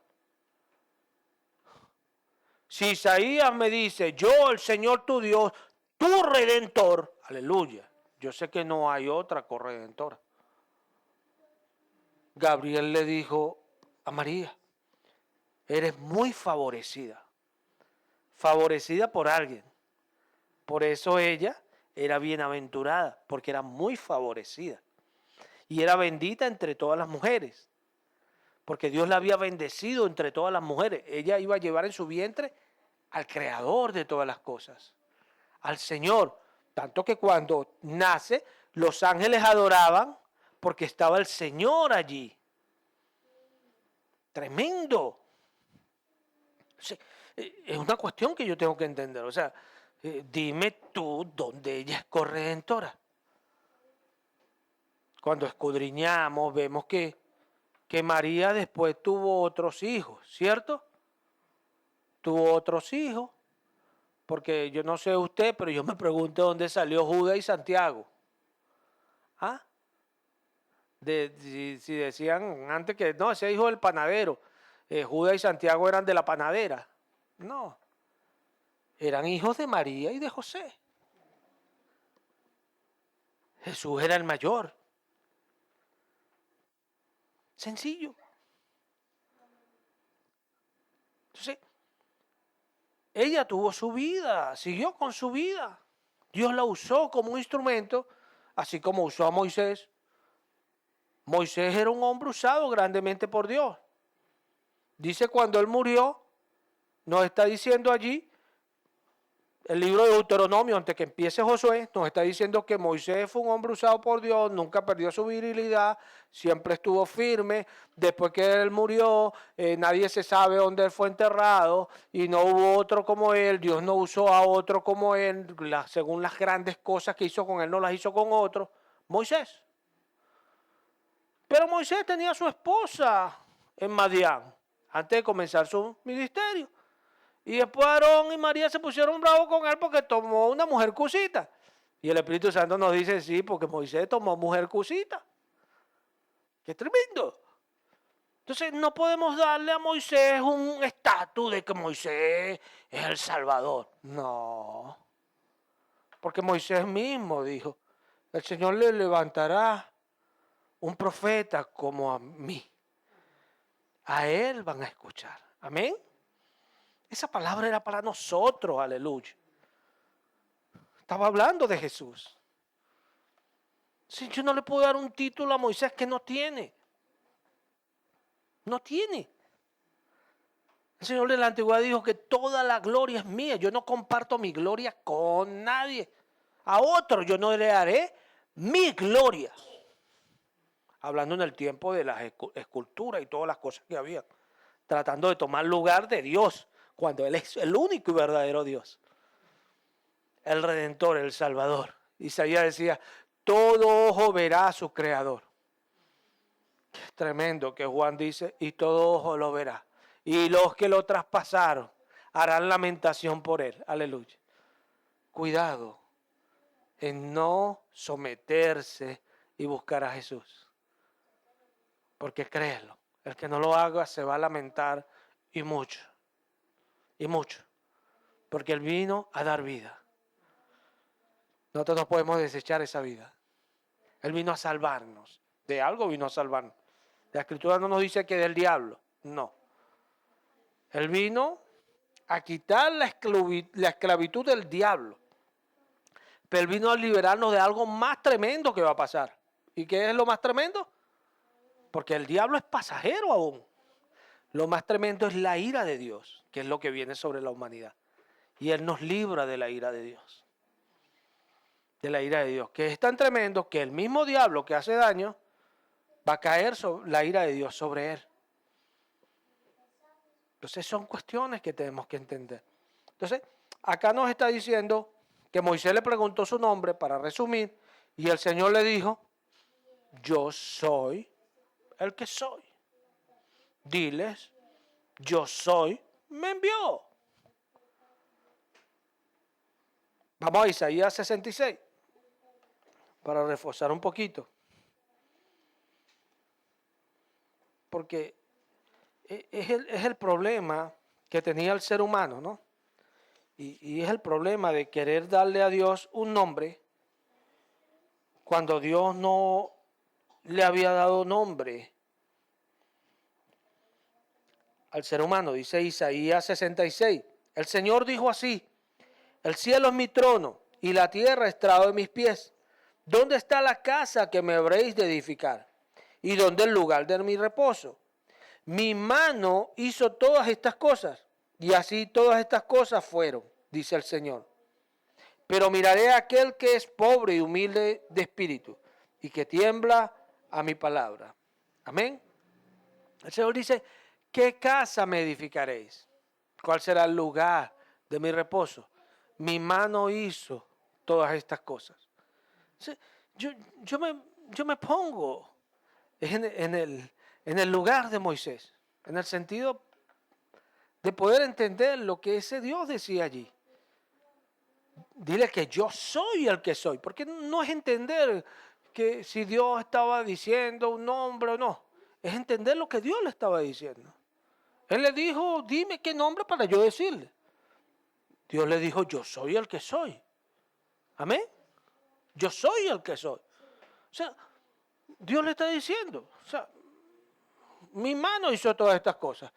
Si Isaías me dice, yo el Señor tu Dios, tu redentor, aleluya, yo sé que no hay otra corredentora. Gabriel le dijo a María, eres muy favorecida, favorecida por alguien. Por eso ella era bienaventurada, porque era muy favorecida. Y era bendita entre todas las mujeres, porque Dios la había bendecido entre todas las mujeres. Ella iba a llevar en su vientre al Creador de todas las cosas, al Señor. Tanto que cuando nace, los ángeles adoraban porque estaba el Señor allí. Tremendo. Es una cuestión que yo tengo que entender. O sea, dime tú dónde ella es corredentora. Cuando escudriñamos, vemos que María después tuvo otros hijos, ¿cierto? Tuvo otros hijos, porque yo no sé usted, pero yo me pregunto dónde salió Judas y Santiago. ¿Ah? Si decían antes que no, ese hijo del panadero, Judas y Santiago eran de la panadera. No, eran hijos de María y de José. Jesús era el mayor. Sencillo. Entonces, ella tuvo su vida, siguió con su vida. Dios la usó como un instrumento, así como usó a Moisés. Moisés era un hombre usado grandemente por Dios. Dice cuando él murió, nos está diciendo allí, el libro de Deuteronomio, antes que empiece Josué, nos está diciendo que Moisés fue un hombre usado por Dios, nunca perdió su virilidad, siempre estuvo firme. Después que él murió, nadie se sabe dónde él fue enterrado y no hubo otro como él. Dios no usó a otro como él, según las grandes cosas que hizo con él, no las hizo con otro. Moisés. Pero Moisés tenía a su esposa en Madián, antes de comenzar su ministerio. Y después Aarón y María se pusieron bravos con él porque tomó una mujer cusita. Y el Espíritu Santo nos dice, sí, porque Moisés tomó mujer cusita. ¡Qué tremendo! Entonces no podemos darle a Moisés un estatus de que Moisés es el Salvador. No. Porque Moisés mismo dijo, el Señor le levantará un profeta como a mí. A él van a escuchar. Amén. Esa palabra era para nosotros, aleluya. Estaba hablando de Jesús. Si yo no le puedo dar un título a Moisés que no tiene. No tiene. El Señor de la antigüedad dijo que toda la gloria es mía. Yo no comparto mi gloria con nadie. A otro yo no le haré mi gloria. Hablando en el tiempo de las esculturas y todas las cosas que había. Tratando de tomar lugar de Dios. Cuando Él es el único y verdadero Dios. El Redentor, el Salvador. Isaías decía, todo ojo verá a su Creador. Es tremendo que Juan dice, y todo ojo lo verá. Y los que lo traspasaron harán lamentación por él. Aleluya. Cuidado en no someterse y buscar a Jesús. Porque créelo, el que no lo haga se va a lamentar y mucho. Y mucho. Porque Él vino a dar vida. Nosotros no podemos desechar esa vida. Él vino a salvarnos. De algo vino a salvarnos. La Escritura no nos dice que del diablo. No. Él vino a quitar la esclavitud del diablo. Pero Él vino a liberarnos de algo más tremendo que va a pasar. ¿Y qué es lo más tremendo? Porque el diablo es pasajero aún. Lo más tremendo es la ira de Dios, que es lo que viene sobre la humanidad. Y Él nos libra de la ira de Dios. De la ira de Dios, que es tan tremendo que el mismo diablo que hace daño va a caer sobre la ira de Dios sobre él. Entonces son cuestiones que tenemos que entender. Entonces, acá nos está diciendo que Moisés le preguntó su nombre, para resumir, y el Señor le dijo, yo soy el que soy. Diles, yo soy, me envió. Vamos a Isaías 66, para reforzar un poquito. Porque es el problema que tenía el ser humano, ¿no? Y es el problema de querer darle a Dios un nombre cuando Dios no le había dado nombre al ser humano. Dice Isaías 66. El Señor dijo así: el cielo es mi trono y la tierra estrado de mis pies. ¿Dónde está la casa que me habréis de edificar? ¿Y dónde el lugar de mi reposo? Mi mano hizo todas estas cosas, y así todas estas cosas fueron, dice el Señor. Pero miraré a aquel que es pobre y humilde de espíritu, y que tiembla a mi palabra. Amén. El Señor dice: ¿qué casa me edificaréis? ¿Cuál será el lugar de mi reposo? Mi mano hizo todas estas cosas. Yo, yo me pongo en el lugar de Moisés, en el sentido de poder entender lo que ese Dios decía allí. Dile que yo soy el que soy, porque no es entender que si Dios estaba diciendo un nombre o no, es entender lo que Dios le estaba diciendo. Él le dijo: dime qué nombre para yo decirle. Dios le dijo: yo soy el que soy. Amén. Yo soy el que soy. O sea, Dios le está diciendo, o sea, mi mano hizo todas estas cosas.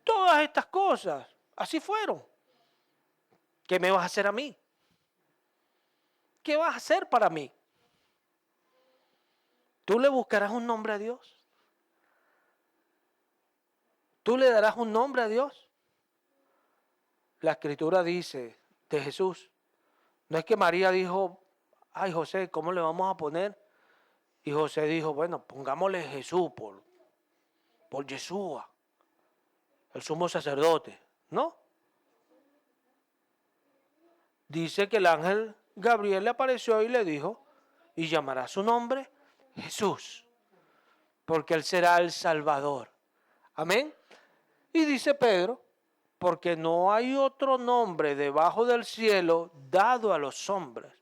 Todas estas cosas, así fueron. ¿Qué me vas a hacer a mí? ¿Qué vas a hacer para mí? ¿Tú le buscarás un nombre a Dios? ¿Tú le darás un nombre a Dios? La Escritura dice de Jesús, no es que María dijo: ay, José, ¿cómo le vamos a poner? Y José dijo: bueno, pongámosle Jesús por Yeshua, el sumo sacerdote. No. Dice que el ángel Gabriel le apareció y le dijo: y llamará su nombre Jesús, porque él será el Salvador. Amén. Y dice Pedro: porque no hay otro nombre debajo del cielo dado a los hombres.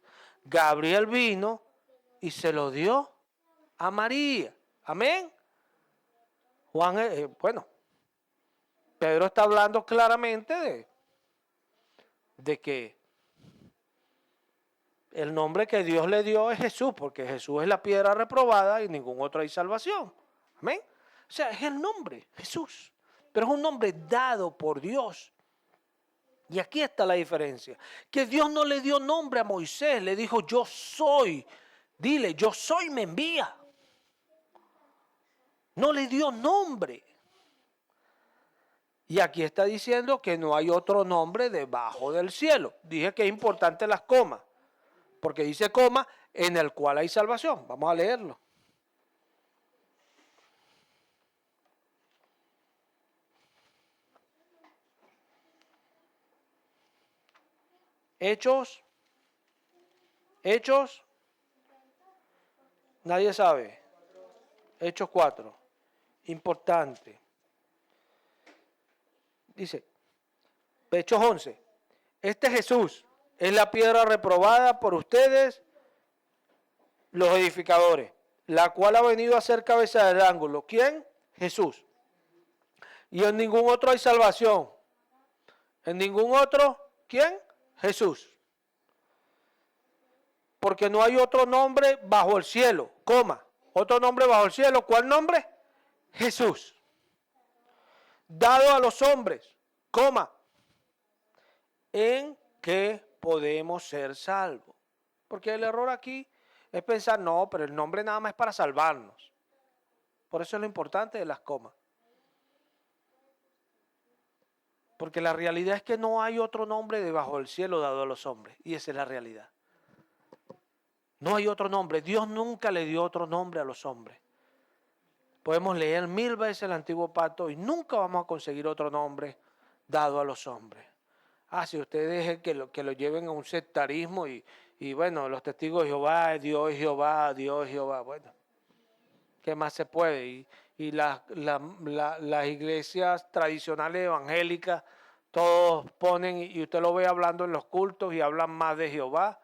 Gabriel vino y se lo dio a María. Amén. Juan, Pedro está hablando claramente de que el nombre que Dios le dio es Jesús, porque Jesús es la piedra reprobada y ningún otro hay salvación. Amén. O sea, es el nombre, Jesús. Pero es un nombre dado por Dios. Y aquí está la diferencia. Que Dios no le dio nombre a Moisés, le dijo: yo soy. Dile: yo soy, me envía. No le dio nombre. Y aquí está diciendo que no hay otro nombre debajo del cielo. Dije que es importante las comas, porque dice coma, en el cual hay salvación. Vamos a leerlo. Hechos, nadie sabe. Hechos 4, importante. Dice, Hechos 11, este Jesús es la piedra reprobada por ustedes, los edificadores, la cual ha venido a ser cabeza del ángulo. ¿Quién? Jesús. Y en ningún otro hay salvación. En ningún otro, ¿quién? Jesús. Porque no hay otro nombre bajo el cielo, coma, otro nombre bajo el cielo. ¿Cuál nombre? Jesús. Dado a los hombres, coma, en que podemos ser salvos. Porque el error aquí es pensar: no, pero el nombre nada más es para salvarnos. Por eso es lo importante de las comas. Porque la realidad es que no hay otro nombre debajo del cielo dado a los hombres. Y esa es la realidad. No hay otro nombre. Dios nunca le dio otro nombre a los hombres. Podemos leer 1000 veces el antiguo pacto y nunca vamos a conseguir otro nombre dado a los hombres. Si usted deje que lo lleven a un sectarismo y bueno, los testigos de Jehová, Dios es Jehová, Dios es Jehová. Bueno, ¿qué más se puede? Y las iglesias tradicionales evangélicas, todos ponen, y usted lo ve hablando en los cultos y hablan más de Jehová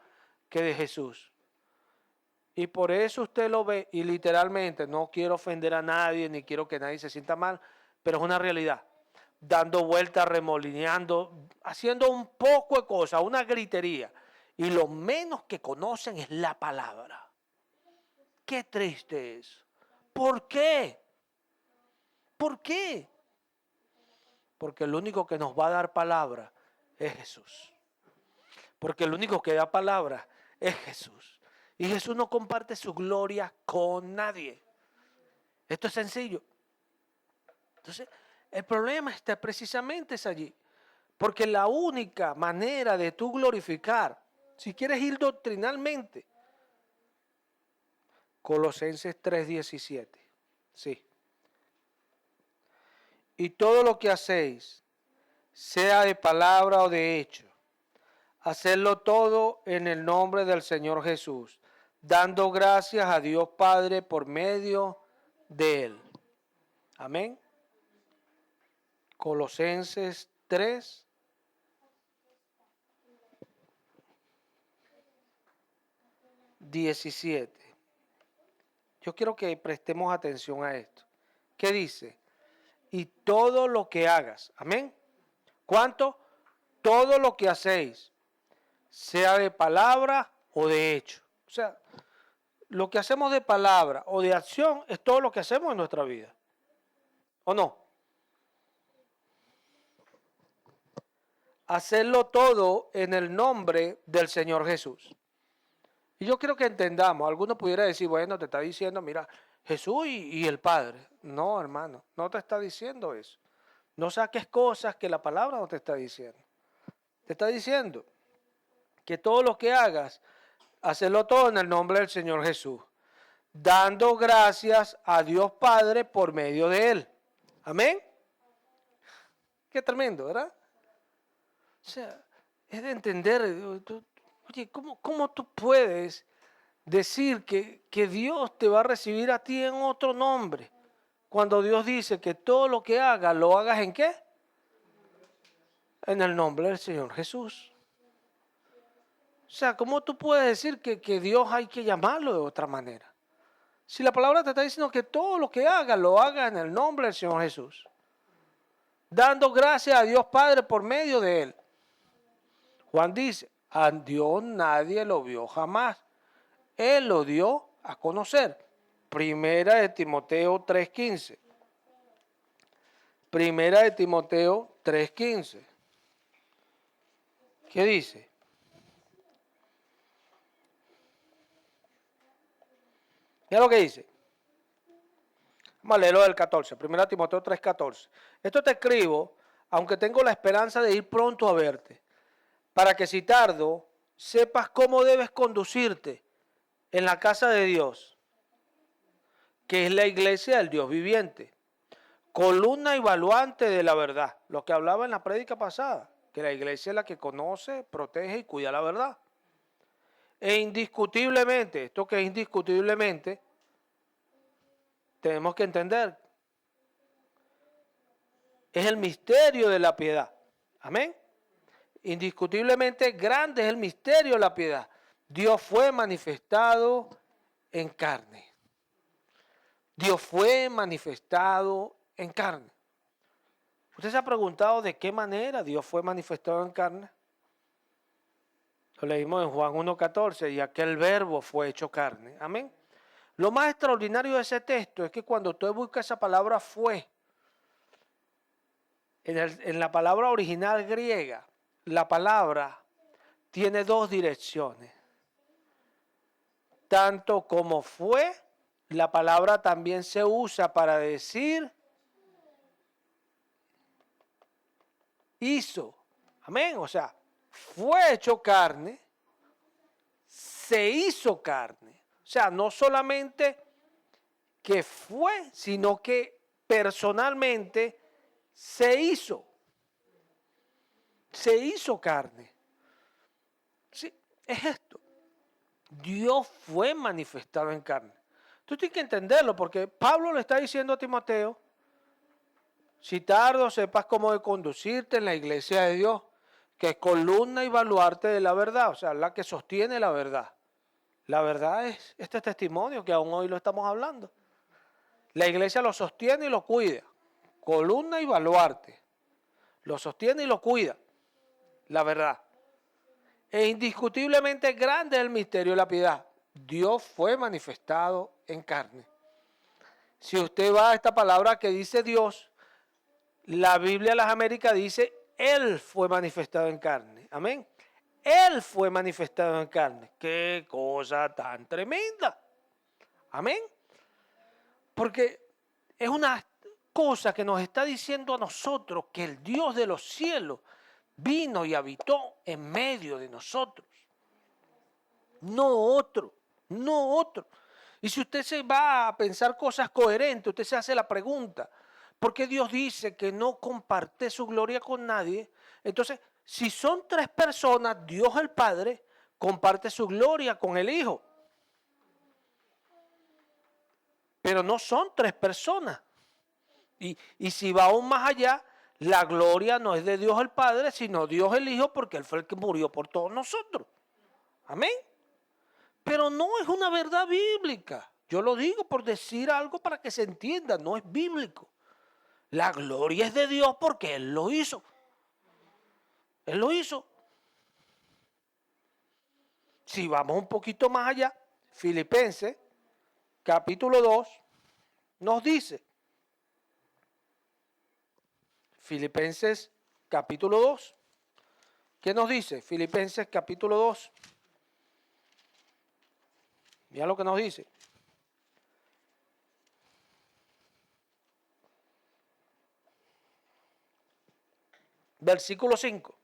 que de Jesús. Y por eso usted lo ve, y literalmente, no quiero ofender a nadie, ni quiero que nadie se sienta mal, pero es una realidad. Dando vueltas, remolineando, haciendo un poco de cosas, una gritería. Y lo menos que conocen es la palabra. Qué triste es. ¿Por qué? ¿Por qué? Porque el único que nos va a dar palabra es Jesús. Porque el único que da palabra es Jesús. Y Jesús no comparte su gloria con nadie. Esto es sencillo. Entonces, el problema está precisamente es allí. Porque la única manera de tú glorificar, si quieres ir doctrinalmente, Colosenses 3:17. Sí. Y todo lo que hacéis, sea de palabra o de hecho, hacedlo todo en el nombre del Señor Jesús, dando gracias a Dios Padre por medio de Él. Amén. Colosenses 3:17. Yo quiero que prestemos atención a esto. ¿Qué dice? Y todo lo que hagas. Amén. ¿Cuánto? Todo lo que hacéis, sea de palabra o de hecho. O sea, lo que hacemos de palabra o de acción es todo lo que hacemos en nuestra vida. ¿O no? Hacerlo todo en el nombre del Señor Jesús. Y yo quiero que entendamos, alguno pudiera decir, bueno, te está diciendo, mira, Jesús y el Padre. No, hermano, no te está diciendo eso. No saques cosas que la palabra no te está diciendo. Te está diciendo que todo lo que hagas, hacerlo todo en el nombre del Señor Jesús, dando gracias a Dios Padre por medio de Él. Amén. Qué tremendo, ¿verdad? O sea, es de entender, oye, ¿cómo tú puedes decir que Dios te va a recibir a ti en otro nombre? Cuando Dios dice que todo lo que hagas, ¿lo hagas en qué? En el nombre del Señor Jesús. O sea, ¿cómo tú puedes decir que Dios hay que llamarlo de otra manera? Si la palabra te está diciendo que todo lo que hagas, lo hagas en el nombre del Señor Jesús. Dando gracias a Dios Padre por medio de Él. Juan dice, a Dios nadie lo vio jamás. Él lo dio a conocer. Primera de Timoteo 3:15. Primera de Timoteo 3:15. ¿Qué dice? Mira lo que dice. Vamos a leerlo del 14. Primera de Timoteo 3:14. Esto te escribo, aunque tengo la esperanza de ir pronto a verte, para que si tardo, sepas cómo debes conducirte en la casa de Dios, que es la iglesia del Dios viviente, columna y baluarte de la verdad. Lo que hablaba en la prédica pasada, que la iglesia es la que conoce, protege y cuida la verdad. E indiscutiblemente, esto que es indiscutiblemente, tenemos que entender, es el misterio de la piedad. Amén. Indiscutiblemente grande es el misterio de la piedad. Dios fue manifestado en carne. Dios fue manifestado en carne. ¿Usted se ha preguntado de qué manera Dios fue manifestado en carne? Lo leímos en Juan 1:14, y aquel verbo fue hecho carne. Amén. Lo más extraordinario de ese texto es que cuando usted busca esa palabra fue, en la palabra original griega, la palabra tiene dos direcciones. Tanto como fue, la palabra también se usa para decir hizo. Amén. O sea, fue hecho carne, se hizo carne. O sea, no solamente que fue, sino que personalmente se hizo. Se hizo carne. Sí, es esto. Dios fue manifestado en carne. Tú tienes que entenderlo porque Pablo le está diciendo a Timoteo, si tardo sepas cómo de conducirte en la iglesia de Dios, que es columna y baluarte de la verdad, o sea, la que sostiene la verdad. La verdad es este testimonio que aún hoy lo estamos hablando. La iglesia lo sostiene y lo cuida. Columna y baluarte. Lo sostiene y lo cuida. La verdad. E indiscutiblemente grande es el misterio de la piedad. Dios fue manifestado en carne. Si usted va a esta palabra que dice Dios, La Biblia de las Américas dice, Él fue manifestado en carne. Amén. Él fue manifestado en carne. Qué cosa tan tremenda. Amén. Porque es una cosa que nos está diciendo a nosotros que el Dios de los cielos vino y habitó en medio de nosotros. No otro, no otro. Y si usted se va a pensar cosas coherentes, usted se hace la pregunta, ¿por qué Dios dice que no comparte su gloria con nadie? Entonces, si son tres personas, Dios el Padre comparte su gloria con el Hijo. Pero no son tres personas. Y si va aún más allá, la gloria no es de Dios el Padre, sino Dios el Hijo, porque Él fue el que murió por todos nosotros. Amén. Pero no es una verdad bíblica. Yo lo digo por decir algo para que se entienda, no es bíblico. La gloria es de Dios porque Él lo hizo. Él lo hizo. Si vamos un poquito más allá, Filipenses, capítulo 2, nos dice, Filipenses, capítulo 2, ¿qué nos dice? Filipenses, capítulo 2. Mira lo que nos dice. Versículo 5.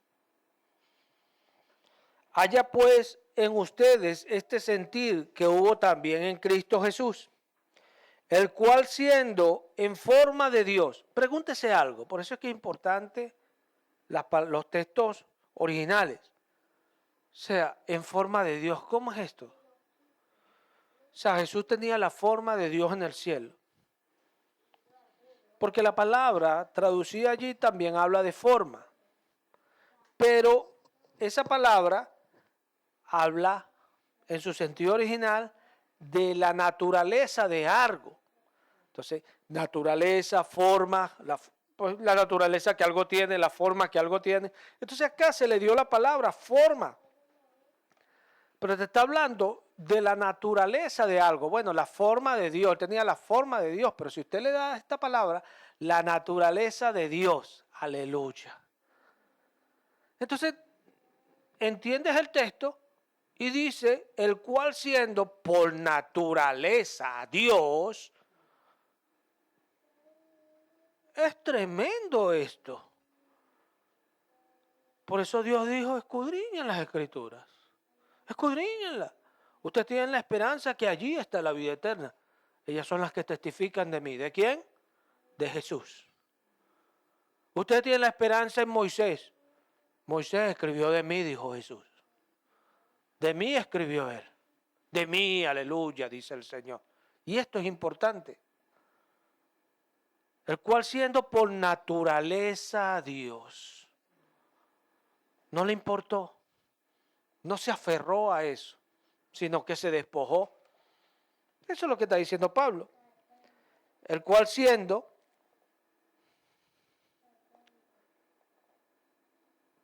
Haya pues en ustedes este sentir que hubo también en Cristo Jesús, el cual siendo en forma de Dios, pregúntese algo, por eso es que es importante los textos originales, o sea, en forma de Dios, ¿cómo es esto? O sea, Jesús tenía la forma de Dios en el cielo, porque la palabra traducida allí también habla de forma, pero esa palabra habla en su sentido original de la naturaleza de algo. Entonces, naturaleza, forma, la naturaleza que algo tiene, la forma que algo tiene. Entonces acá se le dio la palabra forma. Pero te está hablando de la naturaleza de algo. Bueno, la forma de Dios, tenía la forma de Dios, pero si usted le da esta palabra, la naturaleza de Dios, aleluya. Entonces, entiendes el texto y dice, el cual siendo por naturaleza Dios, es tremendo esto. Por eso Dios dijo, escudriñen las escrituras. Escudriñenlas. Ustedes tienen la esperanza que allí está la vida eterna. Ellas son las que testifican de mí. ¿De quién? De Jesús. Ustedes tienen la esperanza en Moisés. Moisés escribió de mí, dijo Jesús. De mí escribió él. De mí, aleluya, dice el Señor. Y esto es importante. El cual siendo por naturaleza Dios, no le importó, no se aferró a eso, sino que se despojó. Eso es lo que está diciendo Pablo. El cual siendo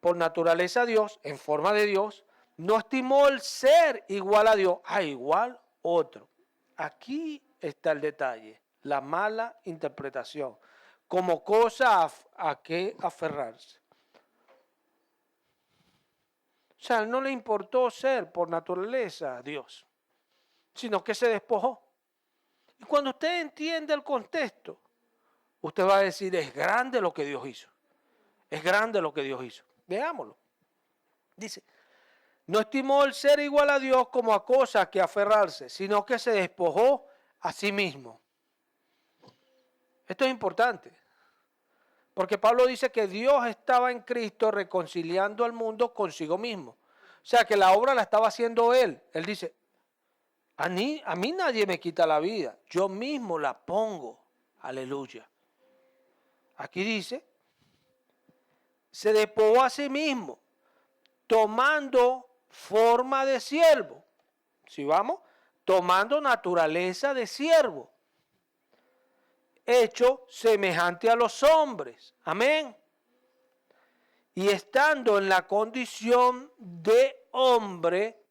por naturaleza Dios, en forma de Dios, no estimó el ser igual a Dios, a igual otro. Aquí está el detalle, la mala interpretación, como cosa a que aferrarse. O sea, no le importó ser por naturaleza a Dios, sino que se despojó. Y cuando usted entiende el contexto, usted va a decir, es grande lo que Dios hizo. Es grande lo que Dios hizo. Veámoslo. Dice, no estimó el ser igual a Dios como a cosa a que aferrarse, sino que se despojó a sí mismo. Esto es importante, porque Pablo dice que Dios estaba en Cristo reconciliando al mundo consigo mismo. O sea, que la obra la estaba haciendo Él. Él dice, a mí nadie me quita la vida, yo mismo la pongo. Aleluya. Aquí dice, se despojó a sí mismo, tomando forma de siervo. Si vamos, tomando naturaleza de siervo, hecho semejante a los hombres. Amén. Y estando en la condición de hombre,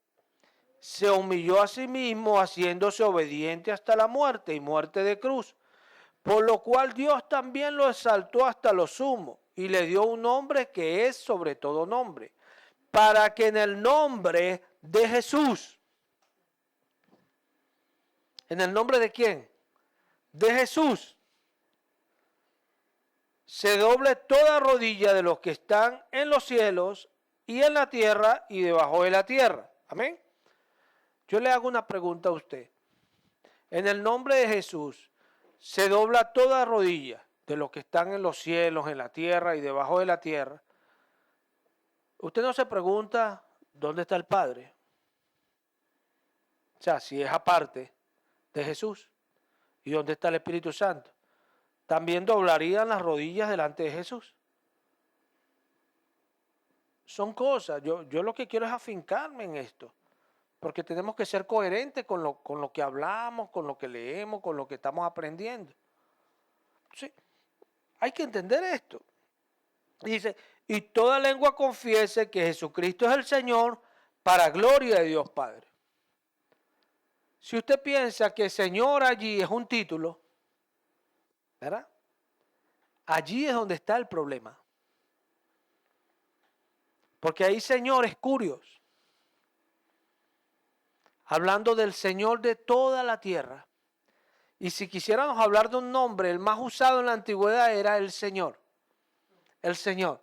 se humilló a sí mismo, haciéndose obediente hasta la muerte y muerte de cruz. por lo cual Dios también lo exaltó hasta lo sumo y le dio un nombre que es sobre todo nombre, para que en el nombre de Jesús, ¿en el nombre de quién? De Jesús, se doble toda rodilla de los que están en los cielos y en la tierra y debajo de la tierra. Amén. Yo le hago una pregunta a usted. En el nombre de Jesús se dobla toda rodilla de los que están en los cielos, en la tierra y debajo de la tierra. Usted no se pregunta dónde está el Padre. O sea, si es aparte de Jesús. ¿Y dónde está el Espíritu Santo? También doblarían las rodillas delante de Jesús. Son cosas, yo lo que quiero es afincarme en esto, porque tenemos que ser coherentes con lo que hablamos, con lo que leemos, con lo que estamos aprendiendo. Sí, hay que entender esto. Y dice, y toda lengua confiese que Jesucristo es el Señor para gloria de Dios Padre. Si usted piensa que Señor allí es un título, ¿verdad? Allí es donde está el problema. Porque hay señores curios, hablando del Señor de toda la tierra. Y si quisiéramos hablar de un nombre, el más usado en la antigüedad era el Señor. El Señor,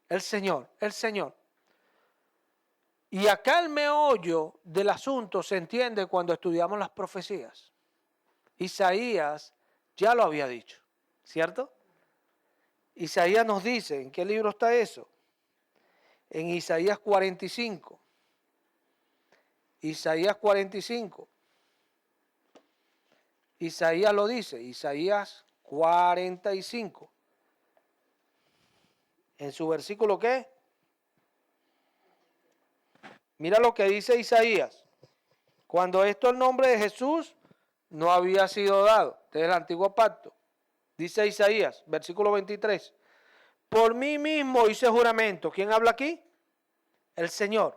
el Señor, el Señor. Y acá el meollo del asunto se entiende cuando estudiamos las profecías. Isaías ya lo había dicho, ¿cierto? Isaías nos dice, ¿en qué libro está eso? En Isaías 45. Isaías 45. Isaías lo dice, Isaías 45. En su versículo, ¿qué? Mira lo que dice Isaías. Cuando esto el nombre de Jesús no había sido dado desde el antiguo pacto. Dice Isaías, versículo 23. Por mí mismo hice juramento. ¿Quién habla aquí? El Señor.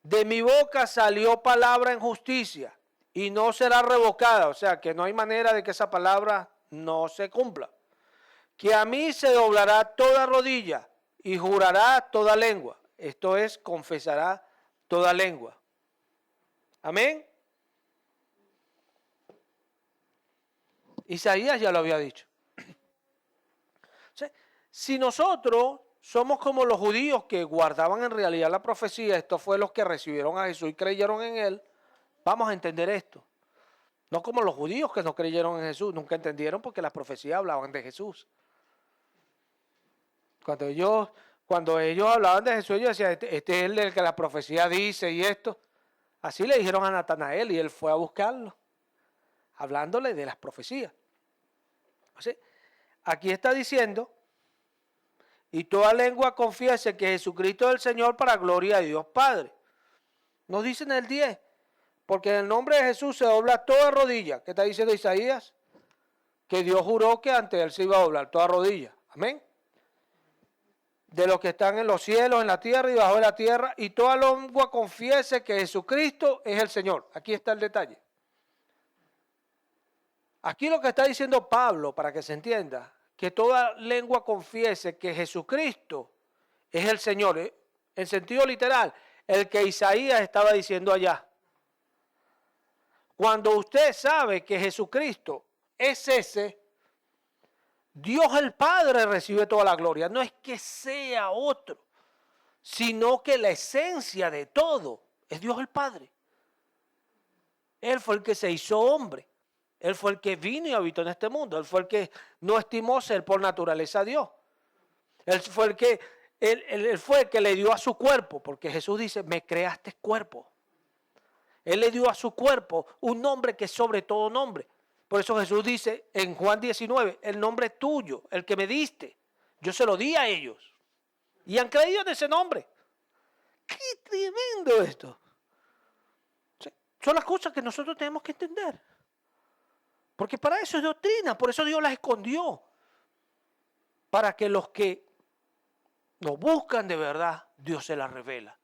De mi boca salió palabra en justicia y no será revocada. O sea, que no hay manera de que esa palabra no se cumpla. Que a mí se doblará toda rodilla y jurará toda lengua. Esto es, confesará toda lengua. Amén. Isaías ya lo había dicho. O sea, si nosotros somos como los judíos que guardaban en realidad la profecía, esto fue los que recibieron a Jesús y creyeron en él, vamos a entender esto. No como los judíos que no creyeron en Jesús, nunca entendieron porque las profecías hablaban de Jesús. Cuando ellos hablaban de Jesús, ellos decían, este es el del que la profecía dice y esto. Así le dijeron a Natanael y él fue a buscarlo, hablándole de las profecías. O sea, aquí está diciendo, y toda lengua confiese que Jesucristo es el Señor para gloria de Dios Padre. Nos dice en el 10, porque en el nombre de Jesús se dobla toda rodilla. ¿Qué está diciendo Isaías? Que Dios juró que ante él se iba a doblar toda rodilla. Amén. De los que están en los cielos, en la tierra y bajo de la tierra, y toda lengua confiese que Jesucristo es el Señor. Aquí está el detalle. Aquí lo que está diciendo Pablo, para que se entienda, que toda lengua confiese que Jesucristo es el Señor, en sentido literal, el que Isaías estaba diciendo allá. Cuando usted sabe que Jesucristo es ese, Dios el Padre recibe toda la gloria. No es que sea otro, sino que la esencia de todo es Dios el Padre. Él fue el que se hizo hombre. Él fue el que vino y habitó en este mundo. Él fue el que no estimó ser por naturaleza a Dios. Él fue el que le dio a su cuerpo, porque Jesús dice, me creaste cuerpo. Él le dio a su cuerpo un nombre que es sobre todo nombre. Por eso Jesús dice en Juan 19, el nombre tuyo, el que me diste, yo se lo di a ellos. Y han creído en ese nombre. ¡Qué tremendo esto! Son las cosas que nosotros tenemos que entender. Porque para eso es doctrina, por eso Dios las escondió. Para que los que nos buscan de verdad, Dios se las revela.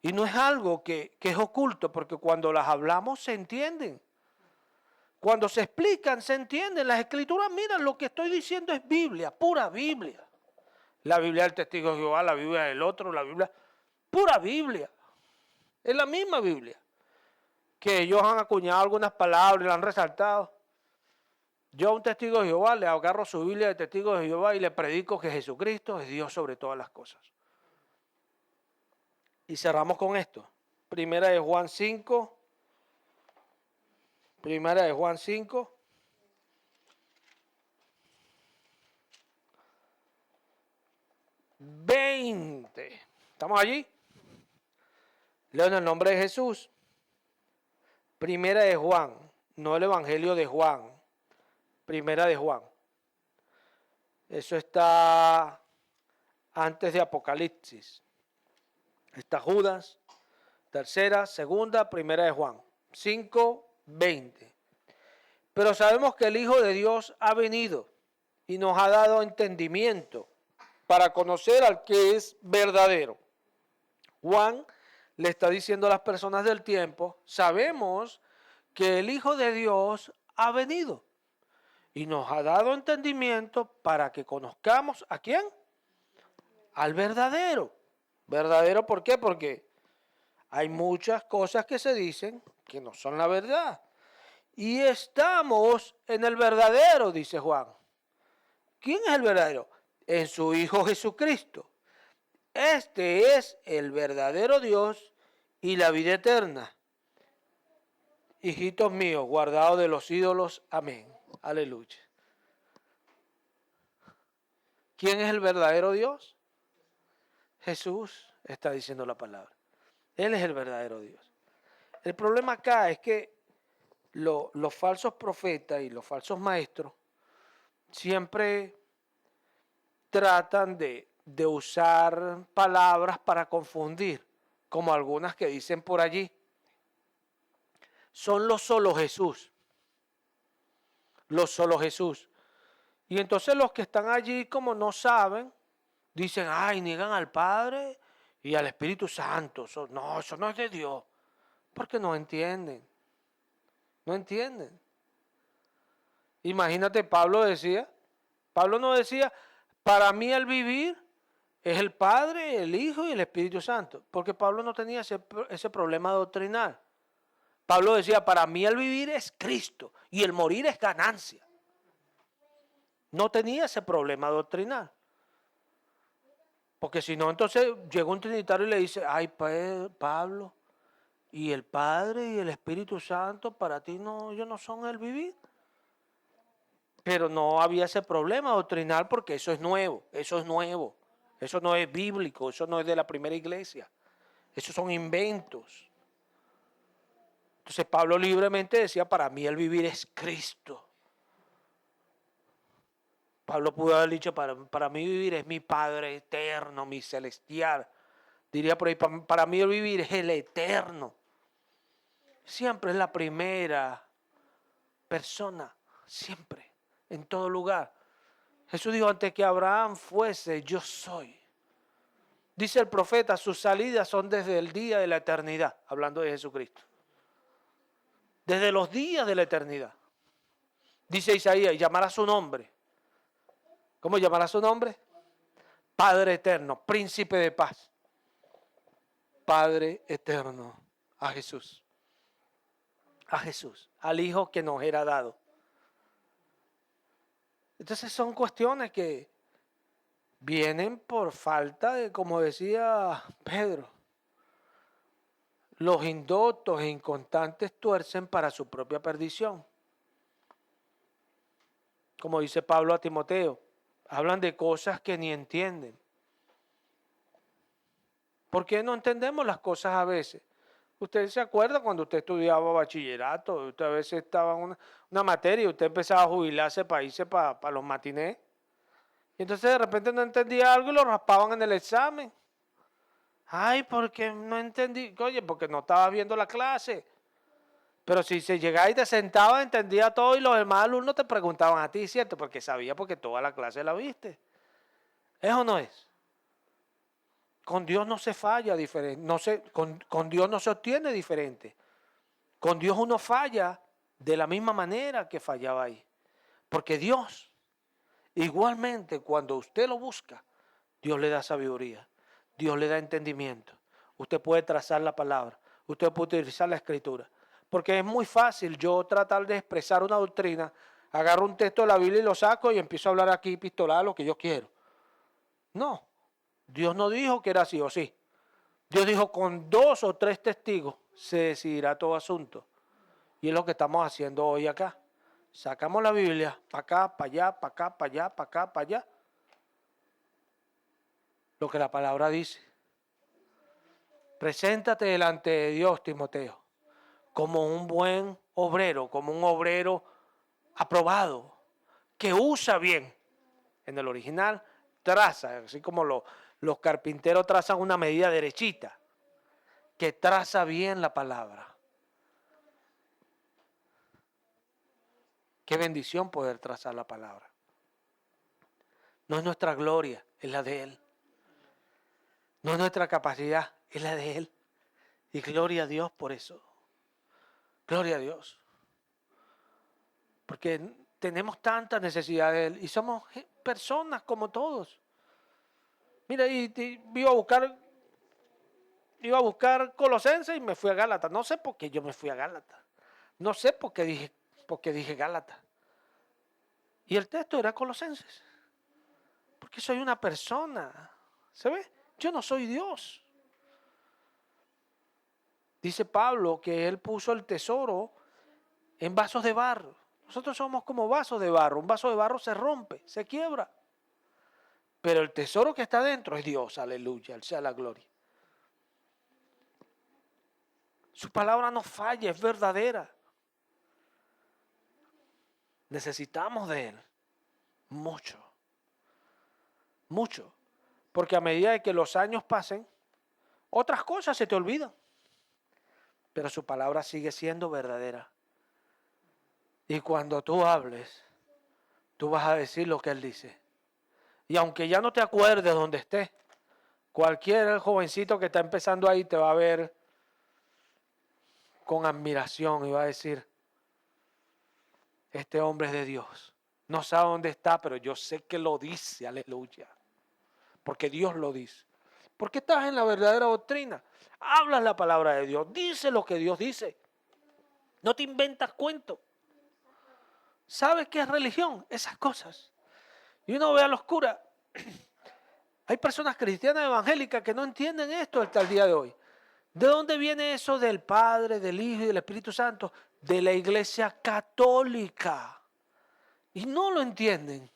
Y no es algo que es oculto, porque cuando las hablamos se entienden. Cuando se explican, se entienden. Las escrituras, miren, lo que estoy diciendo es Biblia, pura Biblia. La Biblia del testigo de Jehová, la Biblia del otro, la Biblia, pura Biblia. Es la misma Biblia. Que ellos han acuñado algunas palabras y la han resaltado. Yo a un testigo de Jehová le agarro su Biblia de testigo de Jehová y le predico que Jesucristo es Dios sobre todas las cosas. Y cerramos con esto. Primera de Juan 5. Primera de Juan 5. ¿Estamos allí? Leo en el nombre de Jesús. Primera de Juan, no el Evangelio de Juan. Primera de Juan. Eso está antes de Apocalipsis. Está Judas, tercera, segunda, primera de Juan. 5:20. Pero sabemos que el Hijo de Dios ha venido y nos ha dado entendimiento para conocer al que es verdadero. Juan le está diciendo a las personas del tiempo, sabemos que el Hijo de Dios ha venido y nos ha dado entendimiento para que conozcamos ¿a quién? Al verdadero. ¿Verdadero por qué? Porque hay muchas cosas que se dicen que no son la verdad. Y estamos en el verdadero, dice Juan. ¿Quién es el verdadero? En su Hijo Jesucristo. Este es el verdadero Dios y la vida eterna. Hijitos míos, guardados de los ídolos. Amén. Aleluya. ¿Quién es el verdadero Dios? Jesús está diciendo la palabra. Él es el verdadero Dios. El problema acá es que los falsos profetas y los falsos maestros siempre tratan de usar palabras para confundir, como algunas que dicen por allí. Son los solo Jesús. Los solo Jesús. Y entonces los que están allí como no saben, dicen, ay, niegan al Padre y al Espíritu Santo. Eso no es de Dios. Porque no entienden. No entienden. Imagínate, Pablo no decía, para mí el vivir es el Padre, el Hijo y el Espíritu Santo. Porque Pablo no tenía ese problema doctrinal. Pablo decía, para mí el vivir es Cristo y el morir es ganancia. No tenía ese problema doctrinal. Porque si no, entonces llega un trinitario y le dice, ay, Pablo, y el Padre y el Espíritu Santo para ti no, ellos no son el vivir. Pero no había ese problema doctrinal porque eso es nuevo, eso no es bíblico, eso no es de la primera iglesia, esos son inventos. Entonces Pablo libremente decía, para mí el vivir es Cristo. Pablo pudo haber dicho, para mí vivir es mi Padre eterno, mi celestial. Diría por ahí, para mí el vivir es el eterno. Siempre es la primera persona, siempre, en todo lugar. Jesús dijo, antes que Abraham fuese, yo soy. Dice el profeta, sus salidas son desde el día de la eternidad, hablando de Jesucristo. Desde los días de la eternidad. Dice Isaías, llamará su nombre. ¿Cómo llamará su nombre? Padre eterno, príncipe de paz. Padre eterno, a Jesús. A Jesús, al Hijo que nos era dado. Entonces son cuestiones que vienen por falta de, como decía Pedro, los indoctos e inconstantes tuercen para su propia perdición. Como dice Pablo a Timoteo, hablan de cosas que ni entienden. ¿Por qué no entendemos las cosas a veces? Usted se acuerda cuando usted estudiaba bachillerato, usted a veces estaba en una materia y usted empezaba a jubilarse para irse para los matinés. Y entonces de repente no entendía algo y lo raspaban en el examen. Ay, porque no entendí. Oye, porque no estaba viendo la clase. Pero si se llegaba y te sentaba, entendía todo y los demás alumnos te preguntaban a ti, ¿cierto? Porque sabía porque toda la clase la viste. ¿Es o no es? Con Dios no se falla diferente. Con Dios no se obtiene diferente. Con Dios uno falla de la misma manera que fallaba ahí. Porque Dios, igualmente cuando usted lo busca, Dios le da sabiduría, Dios le da entendimiento. Usted puede trazar la palabra, usted puede utilizar la escritura. Porque es muy fácil yo tratar de expresar una doctrina, agarro un texto de la Biblia y lo saco y empiezo a hablar aquí epistolar lo que yo quiero. No, Dios no dijo que era así o sí. Dios dijo con 2 o 3 testigos se decidirá todo asunto. Y es lo que estamos haciendo hoy acá. Sacamos la Biblia, para acá, para allá, para acá, para allá, para acá, para allá. Lo que la palabra dice. Preséntate delante de Dios, Timoteo, como un buen obrero, como un obrero aprobado, que usa bien. En el original traza, así como los carpinteros trazan una medida derechita, que traza bien la palabra. Qué bendición poder trazar la palabra. No es nuestra gloria, es la de Él. No es nuestra capacidad, es la de Él. Y gloria a Dios por eso. Gloria a Dios. Porque tenemos tanta necesidad de Él y somos personas como todos. Mira, iba a buscar Colosenses y me fui a Gálatas. No sé por qué yo me fui a Gálatas. No sé por qué dije Gálatas. Y el texto era Colosenses. Porque soy una persona. ¿Se ve? Yo no soy Dios. Dice Pablo que él puso el tesoro en vasos de barro. Nosotros somos como vasos de barro. Un vaso de barro se rompe, se quiebra. Pero el tesoro que está dentro es Dios. Aleluya, Él sea la gloria. Su palabra no falla, es verdadera. Necesitamos de Él. Mucho. Mucho. Porque a medida de que los años pasen, otras cosas se te olvidan. Pero su palabra sigue siendo verdadera. Y cuando tú hables, tú vas a decir lo que Él dice. Y aunque ya no te acuerdes donde estés, cualquier jovencito que está empezando ahí te va a ver con admiración y va a decir, este hombre es de Dios. No sabe dónde está, pero yo sé que lo dice, aleluya. Porque Dios lo dice. Porque estás en la verdadera doctrina. Hablas la palabra de Dios. Dice lo que Dios dice. No te inventas cuentos. ¿Sabes qué es religión? Esas cosas. Y uno ve a los curas. Hay personas cristianas evangélicas que no entienden esto hasta el día de hoy. ¿De dónde viene eso del Padre, del Hijo y del Espíritu Santo? De la Iglesia Católica. Y no lo entienden.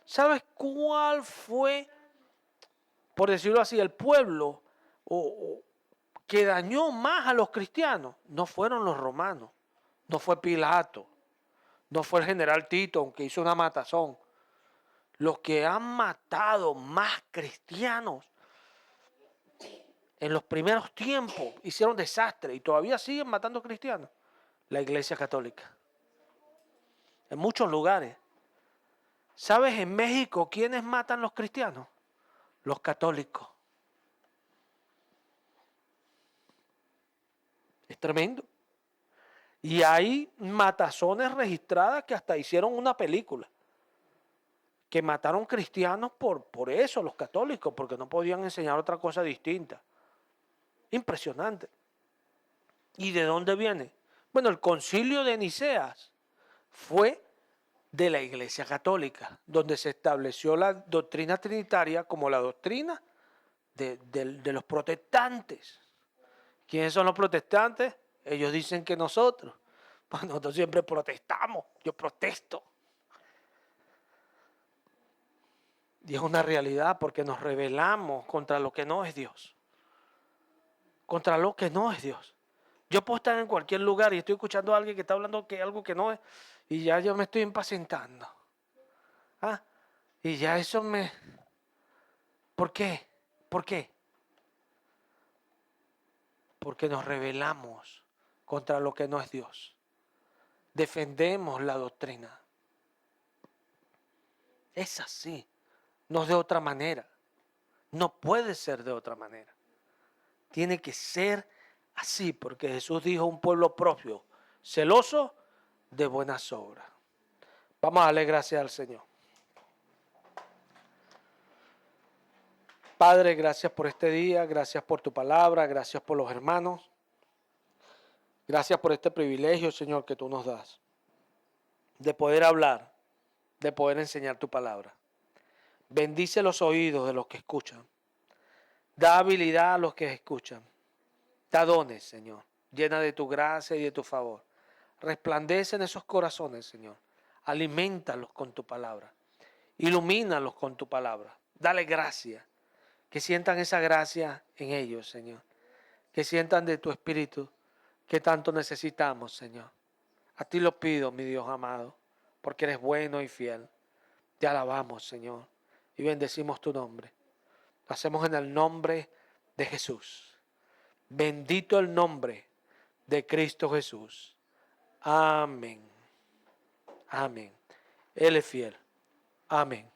¿Sabes cuál fue, por decirlo así, el pueblo que dañó más a los cristianos? No fueron los romanos, no fue Pilato, no fue el general Tito, aunque hizo una matazón. Los que han matado más cristianos en los primeros tiempos hicieron desastre y todavía siguen matando cristianos. La Iglesia Católica. En muchos lugares. ¿Sabes en México quiénes matan los cristianos? Los católicos. Es tremendo. Y hay matazones registradas que hasta hicieron una película. Que mataron cristianos por eso, los católicos, porque no podían enseñar otra cosa distinta. Impresionante. ¿Y de dónde viene? Bueno, el concilio de Niceas fue de la Iglesia Católica, donde se estableció la doctrina trinitaria como la doctrina de los protestantes. ¿Quiénes son los protestantes? Ellos dicen que nosotros. Pues nosotros siempre protestamos. Yo protesto. Y es una realidad porque nos rebelamos contra lo que no es Dios. Contra lo que no es Dios. Yo puedo estar en cualquier lugar y estoy escuchando a alguien que está hablando que algo que no es y ya yo me estoy impacientando. ¿Ah? Y ya eso me... ¿Por qué? ¿Por qué? Porque nos rebelamos contra lo que no es Dios. Defendemos la doctrina. Es así, no de otra manera. No puede ser de otra manera. Tiene que ser así, porque Jesús dijo un pueblo propio celoso de buenas obras. Vamos a darle gracias al Señor. Padre, gracias por este día, gracias por tu palabra, gracias por los hermanos. Gracias por este privilegio, Señor, que tú nos das, de poder hablar, de poder enseñar tu palabra. Bendice los oídos de los que escuchan. Da habilidad a los que escuchan. Da dones, Señor. Llena de tu gracia y de tu favor. Resplandece en esos corazones, Señor. Aliméntalos con tu palabra. Ilumínalos con tu palabra. Dale gracia. Que sientan esa gracia en ellos, Señor. Que sientan de tu espíritu que tanto necesitamos, Señor. A ti lo pido, mi Dios amado, porque eres bueno y fiel. Te alabamos, Señor, y bendecimos tu nombre. Lo hacemos en el nombre de Jesús. Bendito el nombre de Cristo Jesús. Amén. Amén. Él es fiel. Amén.